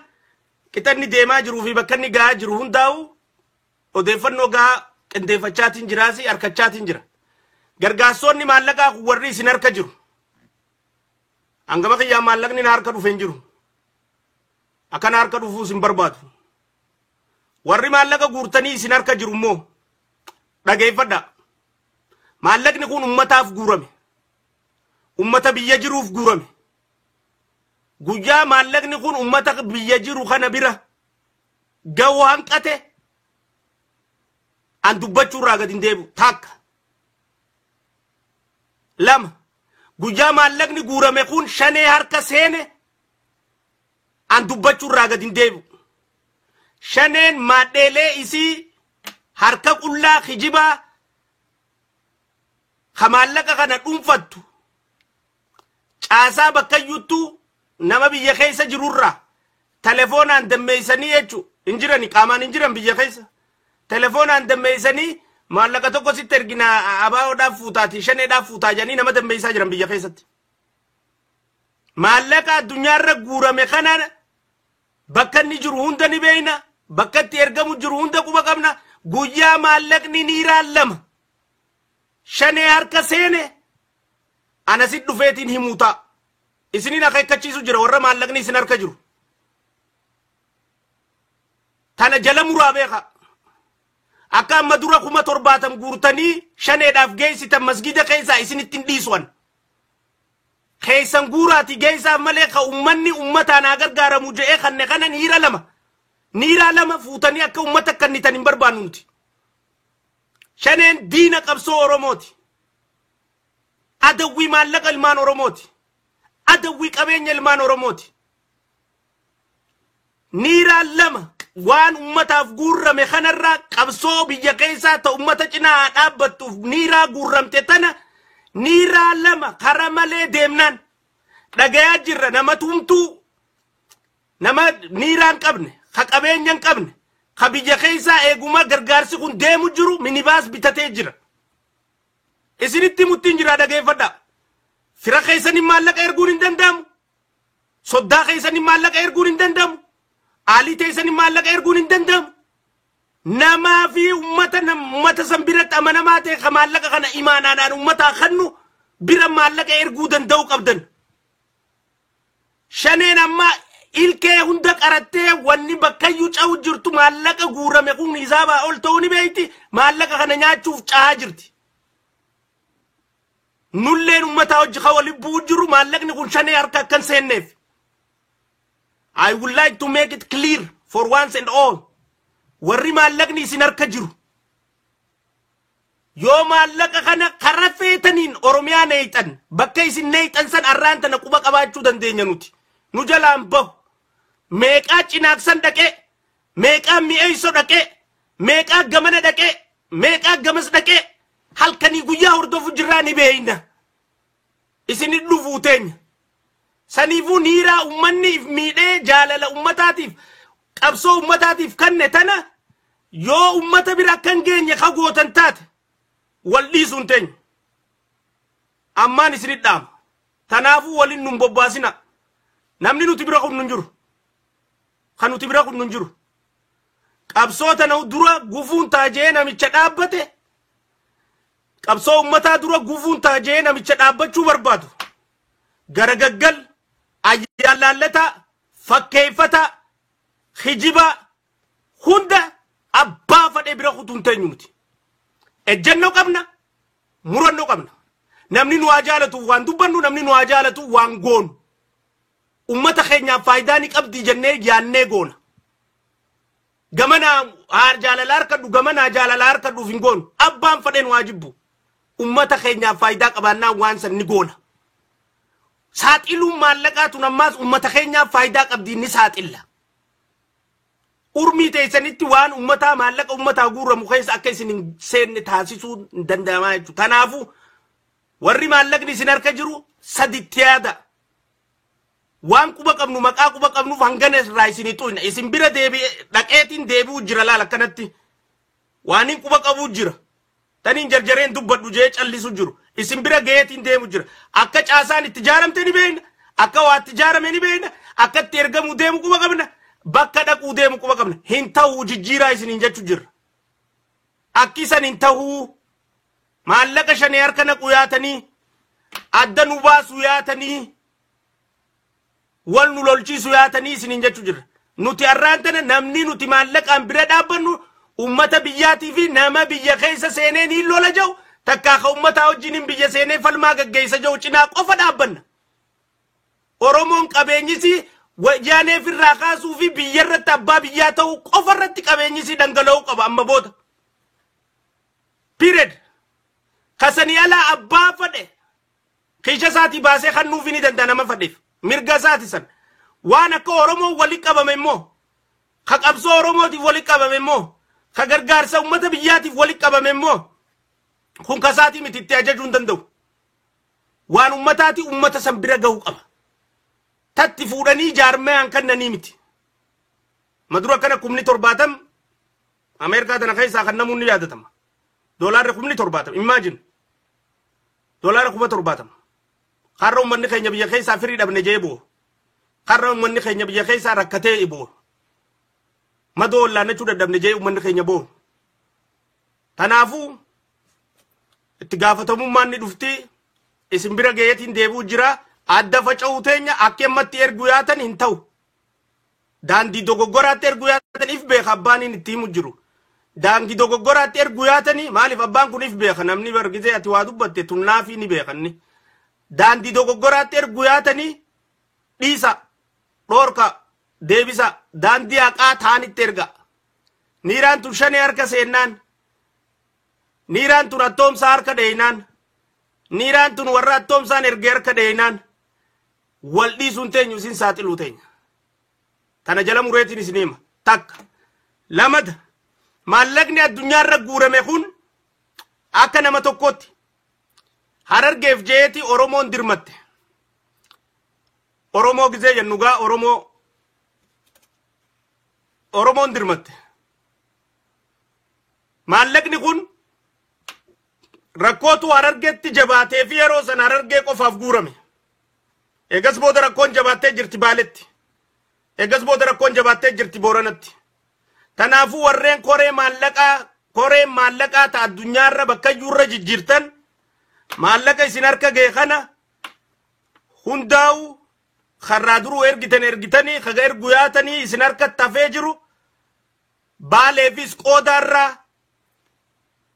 [SPEAKER 3] qixanni deemaa jiruu fi bakka inni gahaa jiru hundaa'u odeeffannoo gahaa qindeeffachaatiin jiraasi harkachaatiin jira. Gargaarsonni maallaqaa warri isin harka jiru. Hangama kiyyaa maallaqni na harka dhufe hin jiru. Akkana harka dhufuu isin barbaadu. Warri maallaqa guurtanii isin harka jiru immoo dhageeffadha. Maallaqni kun ummataaf guurame. Ummata biyya jiruuf guurame. Guyyaa maallaqni kun ummata biyya jiru kana bira ga'u hanqate an dubbachuurraa gad hin deebi'u takka. Lama guyyaa maallaqni guurame kun shanee harka seene an dubbachuurraa gad hin deebi'u. Shaneen maadheelee isii harka qullaa kijibaa ka maallaqa kana dhuunfattu caasaa bakkayyuttuu nama biyya keessa jirurraa telefoonaan dammeeysanii jechuun hin jirani qaamaan hin jiran biyya keessa telefoonaan dammeeysanii maallaqa tokko sitti ergina abaawoodhaaf fuutaati shaneedhaaf fuutaa jedhanii nama dammeeysaa jiran biyya keessatti. Maallaqa addunyaarra guurame kanaan bakka inni jiru hunda ni beeyna bakka itti ergamu jiru hunda quba qabna guyyaa maallaqni ni raallama shanee harka seene anasit dhufeetiin himuutaa isiniin akeekkachiisu jira warra maallaqni isin harka jiru tana jala muraa beeka akka amma dura 70 guurtanii shaneedhaaf geessitan masgida keessaa isin ittiin dhiisuwan keessan guuraati geessaa malee ka ummanni ummataan gargaaramu je'ee kanne kanan hiira lama niiraa lama fuutanii akka ummata kannitan hin barbaannu nuti. Shaneen diina qabsoo Oromooti. Adawwii maallaqa ilmaan Oromooti. Adawwii qabeenya ilmaan Oromooti. Niiraa lama waan ummataaf guurrame kanarraa qabsoo biyya keessaa ta'u ummata cinaa dhaabbattuuf niiraa guurramte tana niiraa lama karaa malee deemnaan dhagayaa jirra nama tumtuu nama niiraan qabne ka qabeenyaan qabne ka biyya keessaa eeguma gargaarsi kun deemu jiru minibaas bitatee jira. Isinitti muttiin jira dhageeffadha. Fira keessanii maallaqa erguun hin danda'amu. Soddaa keessanii maallaqa erguun hin danda'amu. Aalii teessanii maallaqa erguun hin danda'amu. Namaa fi ummata san biratti amanamaa ta'e ka maallaqa kana imaanaadhaan ummataa kannu bira maallaqa erguu danda'u qabdan. Shaneen amma ilkee hunda qarattee wanni bakkayyuu cahu jirtu maallaqa guurame kun hisaabaa ol ta'uu ni beeyti maallaqa kana nyaachuuf cahaa jirti. Nulleen ummataa hojii ka waliin bu'u jiru maallaqni kun shanee harka akkan seenneef. I would like to make it clear for once and all. Warri maallaqni isin harka jiru. Yoo maallaqa kana karaa feetaniin Oromiyaa neeyxan bakka isin neeyxan san arraan tana quba qabaachuu dandeenya nuti. Nu jalaan bahu. Meeqaa cinaaqsan dhaqee, meeqaa mi'eessoo dhaqee, meeqaa gamana dhaqee, meeqaa gamas dhaqee halkanii guyyaa hordofu jirraa ni beeyna. Isinit dhufuu teenya. Saniifuu niiraa ummanniif miidhee jaalala ummataatiif qabsoo ummataatiif kanne tana yoo ummata bira akkan geenye ka gootan taate wal dhiisuun teenya. Ammaan isinit dhaama. Tanaafuu waliin nun bobbaasina. Namni nuti bira kun nun jiru. Kan nuti bira kun nun jiru. Qabsoo tana dura gufuun taajee namicha dhaabbate. Qabsoo ummataa dura gufuun taajee namicha dhaabbachuu barbaadu. Garagaggal, ayyaallallata, fakkeeffata, hijiba, hunda abbaa fadhee bira kutuun teenyu nuti. Ejjennoo qabna, murannoo qabna. Namni nu haa jaalatu waan dubbannu, namni nu haa jaalatu waan goonu. Ummata keenyaaf faayidaa ni qabdi jennee yaannee goona. Gamana jaalala harkadhu, gamana jaalala harkadhuuf hin goonu. Abbaan fadheen waa jibbu. Ummata keenyaaf faayidaa qabaannaa waan san ni goona. Saaxiluun maallaqaatu nammaas ummata keenyaaf faayidaa qabdi ni saaxilla. Urmii teessanitti waan ummataa maallaqa ummataa guurramu keessa akka isin hin seenne taasisuu hin danda'amaa jechuudha. Kanaafuu warri maallaqni isin harka jiru saditti yaada. Waan quba qabnu maqaa quba qabnuuf hangana irraa isin xu'ina. Isin bira dhaqeetiin deebi'u jira laala akkanatti. Waan hin quba qabu jira. Taniin jarjareen dubbadhu jee callisu jiru. Isin bira geetiin deemu jira. Akka caasaan itti jaaramte ni beekna. Akka waa itti jaarame ni beekna. Akka itti ergamu deemu quba qabna. Bakka dhaquu deemu quba qabna. Hin ta'uu jijjiiraa isiniin jechu jirra. Akkisan hin ta'uu maallaqa shanii harka naqu yaatanii adda nu baasu yaatanii wal nu lolchiisu yaatanii isiniin jechu jirra. Nuti arraan tana namni nuti maallaqaan bira dhaabbannu ummata biyyaatii fi nama biyya keessa seenee ni lola jau takkaa ka ummataa wajjiniin biyya seenee falmaa gaggeessa jau cinaa qofa dhaabbanna. Oromoon qabeenyisi wayyaanee irraa kaasuu fi biyya irratti abbaa biyyaa ta'uu qofa irratti qabeenyisi dhangala'uu qaba amma booda. Period. Kasanii alaa abbaa fadhe kiisha isaatii baasee kan nuuf ni danda'a nama fadheef. Mirga isaati san. Waan akka Oromoo walitti qabame immoo ka qabsoo Oromootiif walitti qabame immoo ka gargaarsa ummata biyyaatiif walitti qabame immoo kun kasaatii miti itti ajajuu hin danda'u. Waan ummataati ummata san bira gahuu qaba. Tatti fuudhanii jaarmayaan kannanii miti. Madura kana 70 Ameerikaa tana keessaa kan namuun ni yaadatama. Doolaarri 70 imagine. Doolaarri 70. Karra ummanni keenya biyya keessaa firii dhabne jee boo. Karra ummanni keenya biyya keessaa rakkatee iboo. Madoo ollaanachuu dadhabne jee ummanni keenya boo. Kanaafuu itti gaafatamummaan ni dhufti. Isin bira gaheetiin deebi'u jira. Adda faca'uu teenya akka ammatti ergu yaatan hin ta'u. Daandii dogoggoraatti ergu yaatan if beeka abbaan itti himu jiru. Daandii dogoggoraatti ergu yaatanii maaliif abbaan kun if beeka namni bargisee ati waa dubbatte tunnaafi ni beekanni. Daandii dogoggoraatti ergu yaatanii dhiisa dhoorka deebisa daandii haqaa taanitti erga niiraan tun shanii harka seennaan niiraan tun attoomsaa harka dheeynaan niiraan tun warra attoomsaan ergee harka dheeynaan wal dhiisuun teenyu isin saaxiluu teenya tana jala mureetiin isin hima takka lamada maallaqni addunyaarra guurame kun akka nama tokkotti Harargeef jeeti Oromoon dirmatte Oromoo gizee jennugaa Oromoon dirmatte maallaqni kun rakkootu Harargeetti jabaatee fi yeroo san Harargee qofaaf guurame eegas booda rakkoon jabaattee jirti Baaletti eegas booda rakkoon jabaattee jirti Booranatti tanaafuu warreen koreen maallaqaa ta addunyaarra bakka iyyuurra jijjiirtan maallaqa isin harka gee kana hundaa'u karraa duruu ergitanii kaga ergu yaatanii isin harka tafee jiru Baaleefis qoodaarraa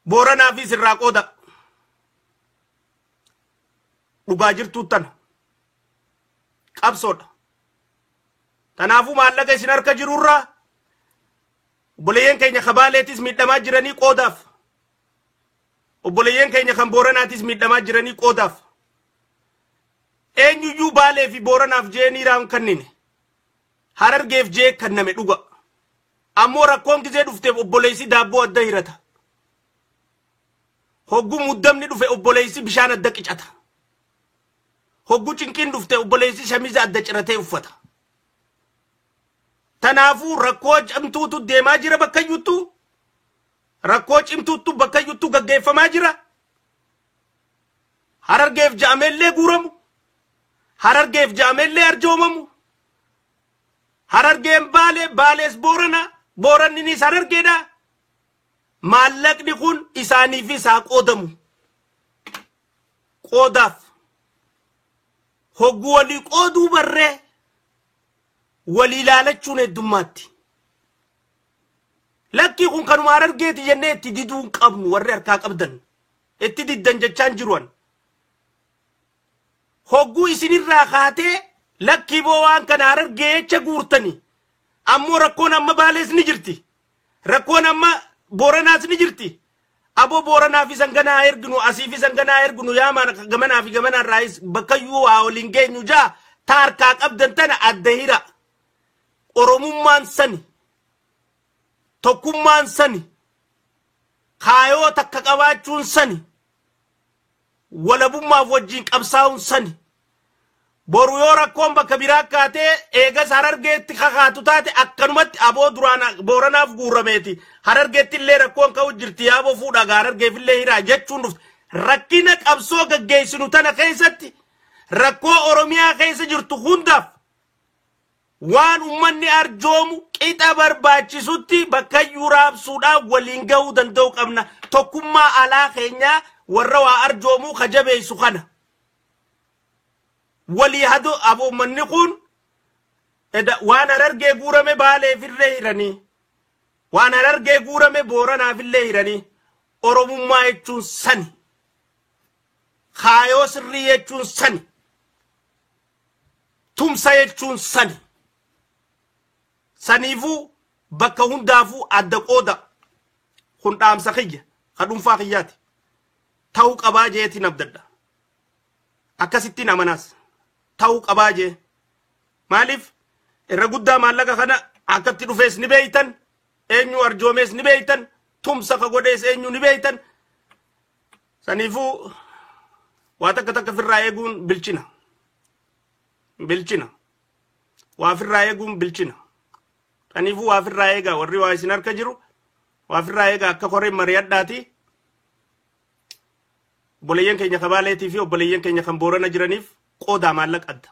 [SPEAKER 3] Booranaafis irraa qooda dhugaa jirtuu tana qabsoodha tanaafuu maallaqa isin harka jirurraa obboleeyyan keenya ka Baaleetis miidhamaa jiranii qoodaaf obboleeyyan keenya kan Booranaatis miidhamaa jiranii qoodaaf eenyuyyuu Baalee fi Booranaaf jee niiraan kannine Harargeef jee kanname dhuga ammoo rakkoon gizee dhufteef obboleessi daabboo adda hirata hoggu muddamni dhufe obboleessi bishaan adda qicata hoggu cinqiin dhufte obboleessi shamiza adda ciratee uffata tanaafuu rakkoo camtuutu deemaa jira bakka iyyuttu rakkoo cimtuutu bakka iyyuttu gaggeeffamaa jira Harargeef jaamellee guuramu Harargeef jaamellee arjoomamu Harargeen Baalees Booranninis Harargeedha maallaqni kun isaaniif isaa qoodamu qoodaaf hoggu walii qooduu barree walii ilaalachuun heddummaatti lakkii kun kanuma Harargeeti jennee itti diduun qabnu warri harkaa qabdan itti diddan jechaan jiruan hoggu isinirraa kaatee lakkii boo waan kana Harargee jecha guurtani ammoo rakkoon amma Baalees ni jirti rakkoon amma Booranaas ni jirti abo Booranaaf sanganaa erginu asiif sanganaa erginu yaamaan gamanaa fi gamanaa raayis bakka yoo waliin geenyu jaa taarkaa qabdan tana adda hira Oromummaan sani tokkummaan sani kaayoo takka qabaachuun sani walabummaaf wajjin qabsaa'uun sani boru yoo rakkoon bakka biraa kaatee eegas Harargeetti kakaatu taate akkanumatti aboo duraan Booranaaf guurameeti Harargeetti illee rakkoon ka'u jirti yaaboo fuudhaa Harargeef illee hiraa jechuun dhufte rakkina qabsoo gaggeessinu tana keessatti rakkoo Oromiyaa keessa jirtu hundaaf waan ummanni arjoomu qixa barbaachisutti bakka yuraabsuudhaan waliin ga'uu danda'u qabna tokkummaa alaa keenyaa warra waa arjoomuu kajabeessu kana walii hadu aboo manni kun waan Harargee guurame Baaleef illee hiranii waan Harargee guurame Booranaaf illee hiranii Oromummaa jechuun sani kaayoo sirrii jechuun sani tumsa jechuun sani saniifuu bakka hundaafuu adda qooda kun dhaamsa kiyya ka dhuunfaa kiyyaati ta'uu qabaa jeetiin abdadha akkasittiin amanaas ta'uu qabaa jee maaliif irra guddaa maallaqa kana akkatti dhufees ni beeytan eenyu arjoomees ni beeytan tumsa ka godhees eenyu ni beeytan saniifuu waa takka firraa eeguun bilchina waa firraa eeguun bilchina saniifuu waa firraa eegaa warri waa isin harka jiru waa firraa eegaa akka koreen mari'adhaati obboleeyyan keenya ka Baaleetii fi obboleeyyan keenya kan Boorana jiraniif qoodaa maallaqa adda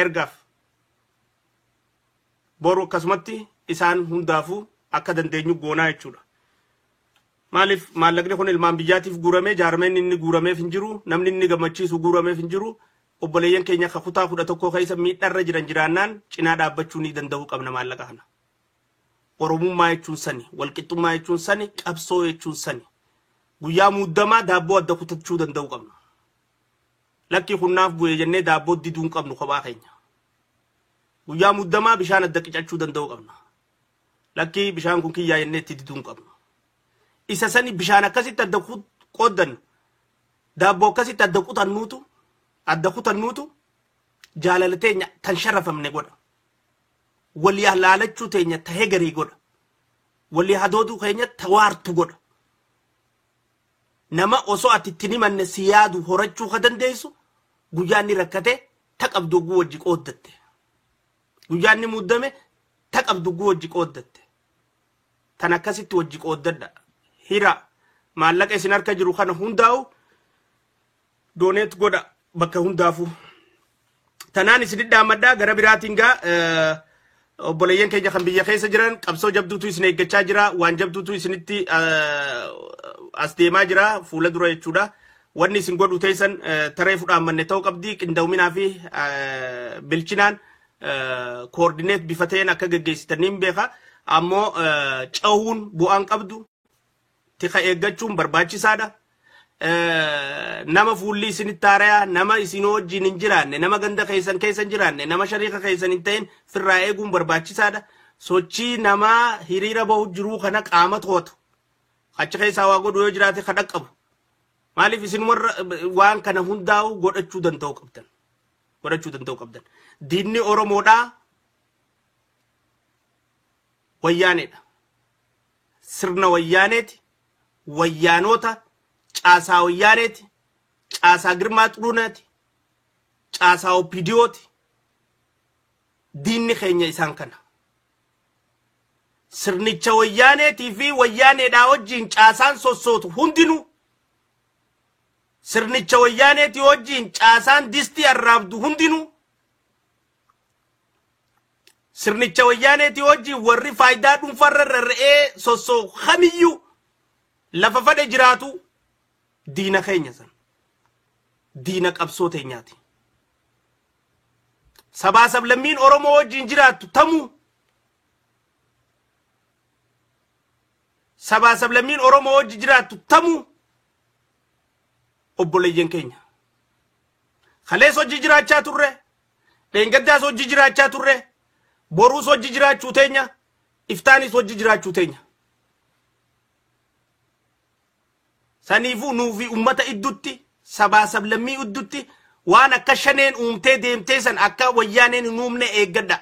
[SPEAKER 3] ergaaf boru akkasumatti isaan hundaafuu akka dandeenyu goonaa jechuudha maaliif maallaqni kun ilmaan biyyaatiif guuramee jaarmeen inni guurameef hin jiru namni inni gammachiisu guurameef hin jiru obboleeyyan keenya ka kutaa 11 keessa miidharra jiran jiraannaan cinaa dhaabbachuu ni danda'u qabna maallaqa kana Oromummaa jechuun sani walqixxummaa jechuun sani qabsoo jechuun sani guyyaa muddamaa daabboo adda kutachuu danda'u qabna lakki kunnaaf bu'ee jennee daabboo diduun qabnu kophaa keenya guyyaa muddamaa bishaan adda qicachuu danda'u qabna lakkii bishaan kun kiyyaa jennee itti diduun qabna isa sani bishaan akkasitti adda qooddannu daabboo akkasitti adda kutannuutu jaalala teenya tan sharafamne godha walii halaalachuu teenya tahee garii godha walii hadooduu keenya tawaartu godha nama osoo ati itti himanne si yaadu horachuu ka dandeessu guyyaanni rakkate taqabdu guu wajji qooddatte guyyaanni muddame taqabdu guu wajji qooddatte tan akkasitti wajji qooddadha hira maallaqa isin harka jiru kana hundaa'u dooneet godha bakka hundaafu tanaan isin dhaamadhaa gara biraatiin gaa obboleeyyan keenya kan biyya keessa jiran qabsoo jabduutu isin eeggachaa jira waan jabduutu isinitti as deemaa jira fuula dura jechuudha wanni isin godhu teessan taree fudhaamanne ta'uu qabdi qindoominaa fi bilchinaan koordineet bifateen akka geggeessitaniin beeka ammoo cahuun bu'aan qabdu tika eeggachuun barbaachisaadha nama fuulli isinitti haaraya nama isin wajjin hin jiraanne nama ganda keessan keessa hin jiraanne nama shariika keessan hin ta'in firraa eeguun barbaachisaadha sochii nama hiriira bahu jiruu kana qaama to'atu achi keessaa waa godhu yoo jiraate ka dhaqqabu maaliif isin warra waan kana hundaa'u godhachuu danda'u qabdan diinni oromoodhaa wayyaaneedha sirna wayyaaneeti wayyaanota caasaa wayyaaneeti caasaa girmaa xuruunaati caasaa opidiyooti diinni keenya isaan kana sirnicha wayyaaneetii fi wayyaaneedhaa wajjiin caasaan sossootu hundinuu sirnicha wayyaaneetii wajjiin caasaan distii arraabdu hundinuu sirnicha wayyaaneetii wajjiin warri faayidaa dhuunfarra rarra'ee sossoo kamiyyuu lafa fadhe jiraatu diina keenya san diina qabsoo teenyaati sabaa sablammiin oromoo wajjiin jiraattu tamuu sabaa sablammiin oromoo wajji jiraattu tamuu obboleeyyan keenya kalees hojii jiraachaa turre dheengaddaas hojii jiraachaa turre boruus hojii jiraachuu teenya iftaanis hojii jiraachuu teenya saniifuu nuufi ummata iddutti sabaa sablammii iddutti waan akka shaneen uumtee deemtee san akka wayyaaneen hin uumne eeggadha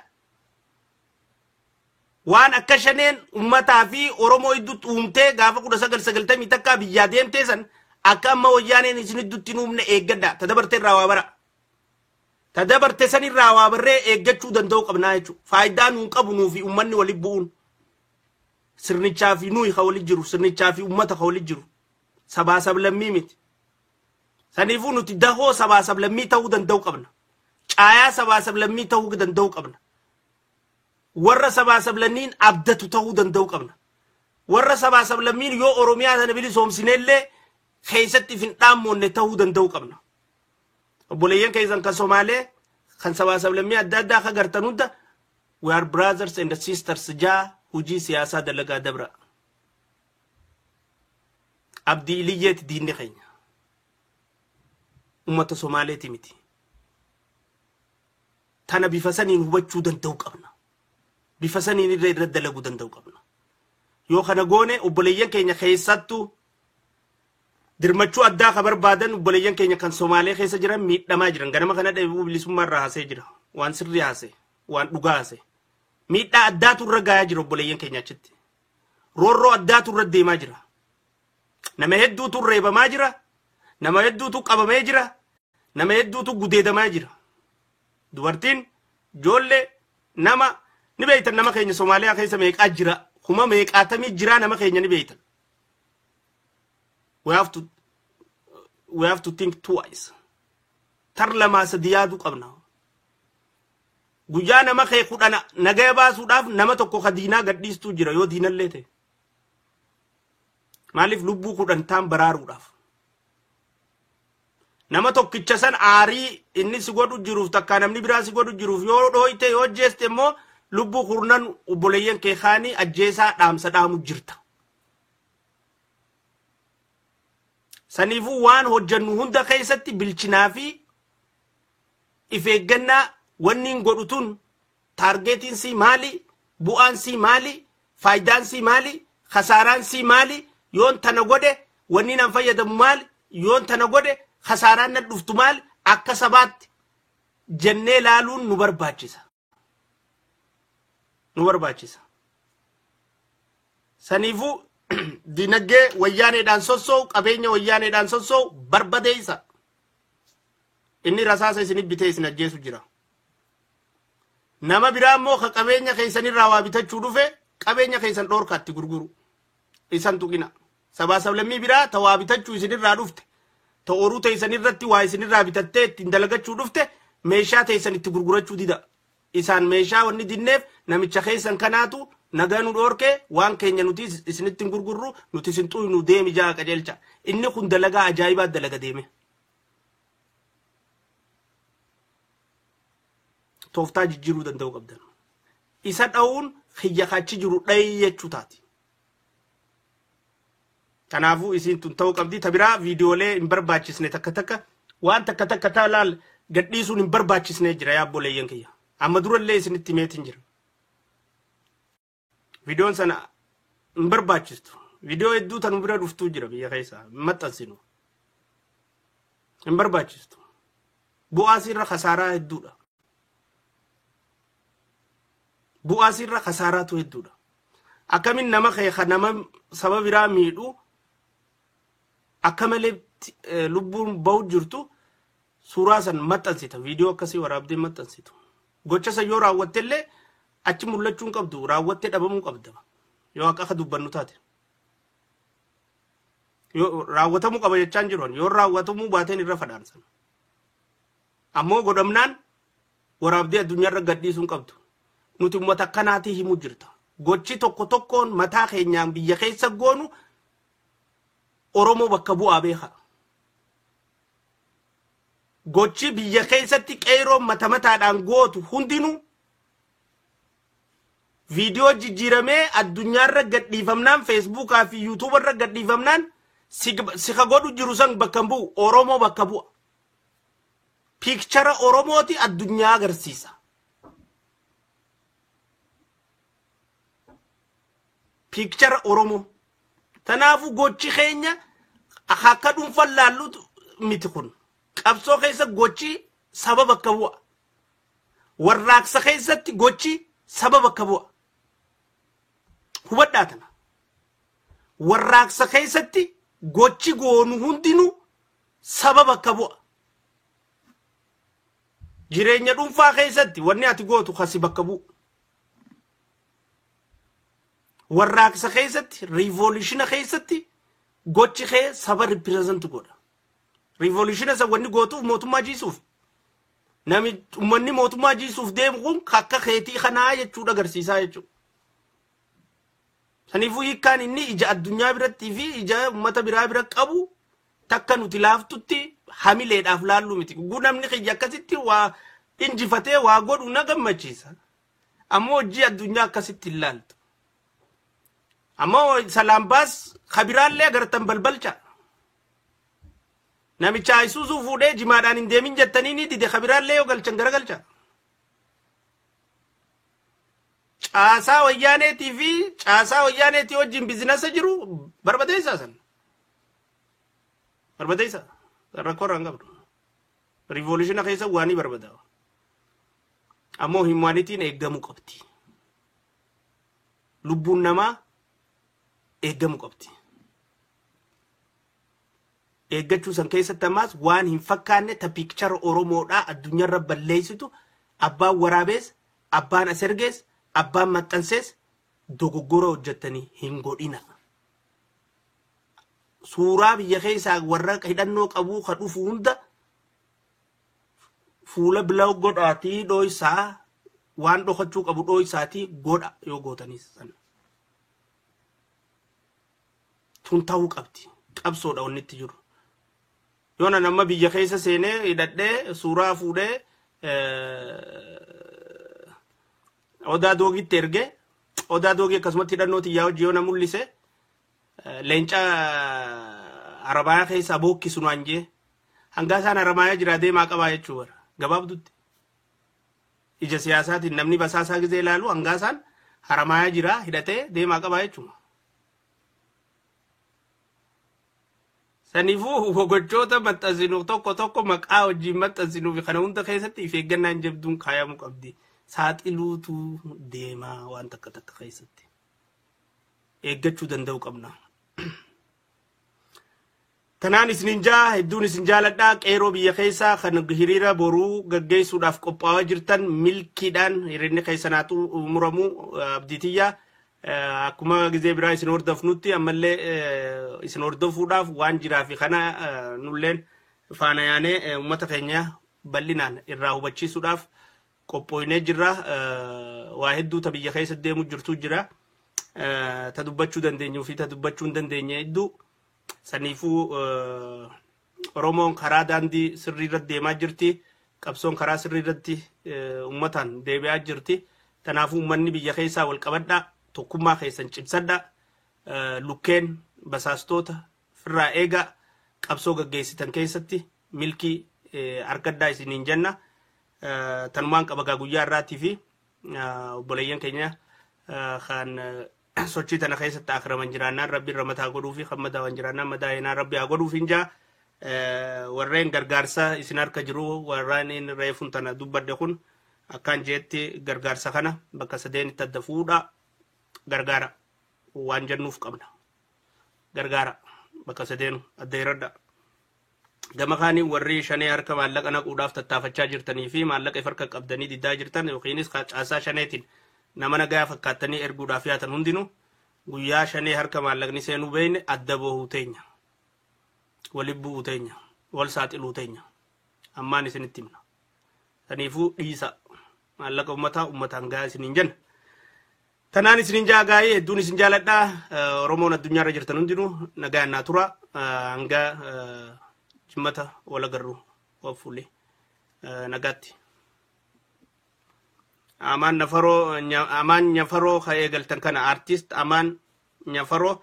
[SPEAKER 3] waan akka shaneen ummataa fi oromoo iddutti uumtee gaafa 1990 takkaa biyyaa deemtee san akka amma wayyaaneen isin iddutti hin uumne eeggadha tadabarte irraa waa bara tadabarte san irraa waa barree eeggachuu danda'u qabnaa jechuudha faayidaa nuun qabu nuufi ummanni waliin bu'uun sirnichaa fi nuyi ka waliin jiru sirnichaa fi ummata ka waliin jiru sabaa sablammii miti saniifuu nuti dahoo sabaa sablammii ta'uu danda'u qabna caayaa sabaa sablammii ta'uu danda'u qabna warra sabaa sablammiin abdatu ta'uu danda'u qabna warra sabaa sablammiin yoo oromiyaa sana bilisoomsineellee keessatti fin dhaammoonne ta'uu danda'u qabna obboleeyyan keessan kan somaalee kan sabaa sablammii adda addaa akka gartan hunda we are brothers and sisters jaa hujii siyaasaa dalagaa dabra abdii iliyyeeti diinni keenya ummata somaaleeti miti tana bifa saniin hubachuu danda'u qabna bifa saniin irra dalaguu danda'u qabna yoo kana goone obboleeyyan keenya keessattuu dirmachuu addaa ka barbaadan obboleeyyan keenya kan somaalee keessa jiran miidhamaa jiran ganama kana dheebuu bilisummaa irraa haasee jira waan sirrii haasee waan dhugaa haasee miidhaa addaatu irra gayaa jira obboleeyyan keenya achitti roorroo addaatu irra deemaa jira nama hedduutu reebamaa jira nama hedduutu qabamee jira nama hedduutu gudeedamaa jira dubartiin ijoollee nama ni beeytan nama keenya Somaaliyaa keessa meeqaa jira kuma meeqaatamii jira nama keenya ni beeytan we have to think twice tar lama sadiyaadu qabna guyyaa nama kee kudhana nagaya baasuudhaaf nama tokko ka diinaa gadhiistuu jira yoo diinallee ta'e maaliif lubbuu kudhantaan baraaruudhaaf nama tokkicha san aarii inni si godhu jiruuf takkaa namni biraa si godhu jiruuf yoo dhooyte yoo jeeste immoo lubbuu kurnan obboleeyyan kee kaanii ajjeesaa dhaamsa dhaamu jirta saniifuu waan hojjannu hunda keessatti bilchinaa fi ifeeggannaa wanni godhutun taargeetiin sii maali, bu'aan sii maali, faayidaan sii maali, khasaaraan sii maali, yoon tana godhe wanni nan fayyadamu maali, yoon tana godhe khasaaraan na dhuftu maali, akka sabaatti jennee laaluun nu barbaachisa. Nu barbaachisa. Saniifuu dinagdee wayyaaneedhaan sossoo'u, qabeenya wayyaaneedhaan sossoo'u barbadeessa. Inni rasaasa isinif bitee isin ajjeesu jira. Nama biraa immoo ka qabeenya keessanirraa waa bitachuu dhufe qabeenya keessan dhoorkaatti gurguru. Isan tuqina. Sabaa sablammii biraa ta waa bitachuu isinirraa dhufte, ta oruu teessanirratti waa isinirraa bitattee ittiin dalagachuu dhufte meeshaa teessan itti gurgurachuu dida. Isaan meeshaa wanni dinneef namicha keessan kanaatu nagaa nu dhoorkee waan keenya nuti isinitti gurgurru nuti isin xuynu deemi jaa qajeelcha. Inni kun dalagaa ajaa'ibaa dalaga deeme. Tooftaa jijjiiruu danda'u qabdan. Isa dha'uun xiyya kachi jiru dhayi jechuu taati. Kanaafuu isin tun ta'uu qabdi. Tabiraa viidiyoolee hin barbaachisne takka takka waan takka takka taalaal gadhiisuun hin barbaachisne jira yaa obboleeyyan kiyya. Amma durallee isinitti meetiin jira. Viidiyoon sana hin barbaachistu. Viidiyoo hedduu tan bira dhuftuu jira biyya keessa maxxansinu. Hin barbaachistu. Bu'aas irra khasaaraa hedduudha. Bu'aas irra khasaaraatu hedduudha. Akkamin nama keeka nama saba biraa miidhu akka malee lubbuun ba'u jirtu suuraa san maxxansita. Viidiyoo akkasii waraabdee maxxansitu. Gocha san yoo raawwattellee achi mul'achuun qabdu raawwattee dhabamuu qabda. Yoo akka dubbannu taate. Yoo raawwatamuu qaba jechaan jiruun yoo raawwatamuu baateen irra fadhaansan. Ammoo godhamnaan waraabdee addunyaarra gadhiisuun qabdu. Nuti uummata akkanaatii himuu jirta. Gochi tokko tokkoon mataa keenyaan biyya keessa goonu Oromoo bakka bu'aa beeka. Gochi biyya keessatti qeeroon mataadhaan gootu hundinuu viidiyoo jijjiiramee addunyaarra gadhiifamnaan feesbuukaa fi yuutuubarra gadhiifamnaan sika godhu jiru san bakka bu'u Oromoo bakka bu'a. Piikchara Oromooti addunyaa agarsiisa. Piikchara Oromoo. Tanaafu gochi keenya akka dhuunfaan laallutu miti kun. Qabsoo keessa gochi saba bakka bu'a. Warraaqsa keessatti gochi saba bakka bu'a. Hubadhaa tana. Warraaqsa keessatti gochi goonu hundinuu saba bakka bu'a. Jireenya dhuunfaa keessatti wanni ati gootu kasi bakka bu'u. Warraaqsa keessatti, revolution keessatti gochi kee saba represent godha. Revolution sa wanni gootuuf mootummaa jiisuuf. Nami ummanni mootummaa jiisuuf deemu kun akka keetii kanaa jechuudha agarsiisaa jechuudha. Saniifuu hiikkaan inni ija addunyaa biratti fi ija uummata biraa bira qabu takka nuti laaftutti hamileedhaaf laallu miti. Namni kiyya akkasitti waa injifatee waa godhu na gammachiisa. Ammoo hojii addunyaa akkasitti hin laaltu. Ammoo salaambaas kabiraallee agartan balbalcha. Namicha Isuuzuu fuudhee jimaadhaan hin deemin jettanii ni dide kabiraallee yoo galchan garagalcha. Caasaa wayyaaneetii fi caasaa wayyaaneetii wajjin biizinasa jiru barbadeessaa san. Barbadeessaa. Rakkoo irraa hin qabdu. Revolution keessa waanii barbadaa. Ammoo himaanitiin eeggamuu qabdi. Lubbuun namaa eeggamuu qabdi. Eeggachuu san keessatti ammaas waan hin fakkaanne ta piikchara Oromoodhaa addunyaarra balleessitu abbaan waraabees, abbaan asergees, abbaan maxxansees dogoggora hojjettanii hin godhina. Suuraa biyya keessaa warra hidhannoo qabuu ka dhufu hunda fuula bilaa godhaatii dhooysaa waan dhokachuu qabu dhooysaatii godha yoo gootanis sana. Tun ta'uu qabdi. Qabsoodha wanni itti jiru. Yoona nama biyya keessa seenee hidhadhee suuraa fuudhee odaa doogitti ergee odaa doogii akkasumatti hidhannooti yaa hojii yoona mul'ise leenca Arabayaa keessa bookkisu naan jee hanga isaan Arabayaa jira deemaa qabaa jechuu bara gabaabdutti. ija siyaasaatiin namni basaasaa gizee ilaalu hangaasaan haramaaya jira hidhatee deemaa qaba jechuudha. Saniifuu gochoota maxxansinuuf tokko maqaa wajjin maxxansinuuf kana hunda keessatti if eeggannaan jabduun kaayamuu qabdi. Saaxiluutu deemaa waan takka keessatti eeggachuu danda'u qabna. Tanaan isninjaa hedduun isin jaaladhaa qeeroo biyya keessaa kan hiriira boruu gaggeessuudhaaf qophaa'aa jirtan milkiidhaan hiriirni keessanaatu muramu abdiitiyyaa akkuma gizee biraa isin hordofnutti ammallee isin hordofuudhaaf waan jiraa fi kana nulleen faana yaanee uummata keenya bal'inaan irraa hubachiisuudhaaf qophooynee jirra. Waa hedduu ta biyya keessa deemu jirtu jira. Ta dubbachuu dandeenyuu fi ta dubbachuu hin dandeenye hedduu. Saniifuu Oromoon karaa daandii sirrii irratti deemaa jirti. Qabsoon karaa sirrii irratti uummataan deebi'aa jirti. Tanaafuu uummanni biyya keessaa wal qabadhaa. Tokkummaa keessan cimsadhaa. Lukkeen basaastoota firraa eegaa qabsoo gaggeessitan keessatti milkii argaddaa isiniin jenna. Tanumaan qabagaa guyyaa irraatii fi obboleeyyan keenya kan sochii tana keessatti akraman jiraannaan rabbiin ramataa godhuu fi kan madaa'an jiraannaan madaa'inaan rabbi haa godhuuf hinjaa. Warreen gargaarsa isin harka jiru warreen reefuun tana dubbadde kun akkaan jeetti gargaarsa kana bakka sadeenitti adda fuudhaa gargaara waan jennuuf qabna. Gargaara bakka sadeenu adda hiradha. Gama kaaniin warri shanee harka maallaqa naquudhaaf tattaafachaa jirtanii fi maallaqa harka qabdanii diddaa jirtan yookiinis caasaa shaneetiin nama nagaa fakkaatanii erguudhaaf yaatan hundinuu guyyaa shanee harka maallaqni seenuu beeyne adda bahuu teenya. Waliin bu'uu teenya. Wal saaxiluu teenya. Ammaan isinitti himna. Saniifuu dhiisa maallaqa uummataan gahaa isiniin jenna. Tanaan isiniin jaagaayee hedduun isin jaaladhaa. Oromoon addunyaarra jirtan hundinuu nagaa naa tura. Hanga jimmata wal agarru wafuullee nagaatti. Amaan Nyafaroo ka eegaltan kana artist Amaan Nyafaroo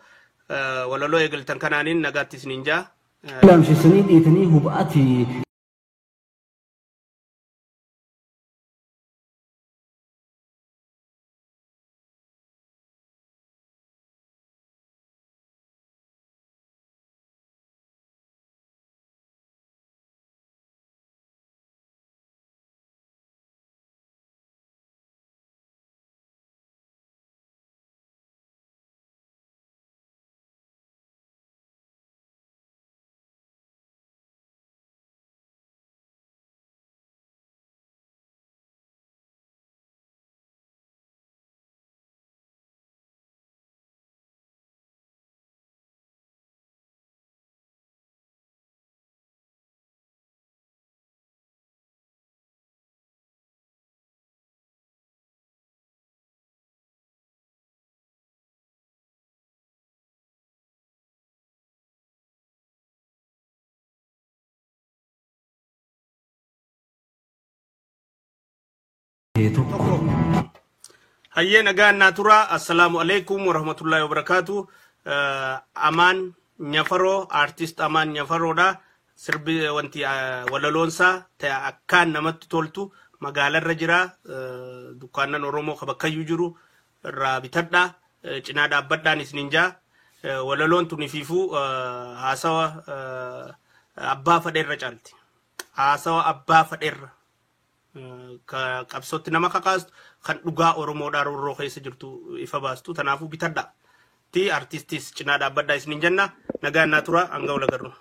[SPEAKER 3] walaloo eegaltan kanaaniin nagaatti isiniin jaa.
[SPEAKER 2] لام شي سنين إيتني هبقتي
[SPEAKER 3] Hayyee nagaa naa tura. Assalaamu alaikum warahmatullahi wabarakatuh. Amaan Nyafaroo artist Amaan Nyafaroodha. Sirbi wanti walaloonsaa ta'e akkaan namatti toltu magaalarra jira. Dukkaannan Oromoo bakkayyuu jiru irraa bitadhaa. Cinaa dhaabbadhaan isiniin jaa. Walaloon tunifiifuu haasawa abbaa fadheerra caalti. Haasawa abbaa fadheerra. Qabsootti nama kakaastu kan dhugaa Oromoodhaa roorroo keessa jirtu ifa baastu tanaafuu bitadhaa. Ti artistis cinaa dhaabbadhaa isiniin jenna. Nagaan naa tura hanga wal agarru.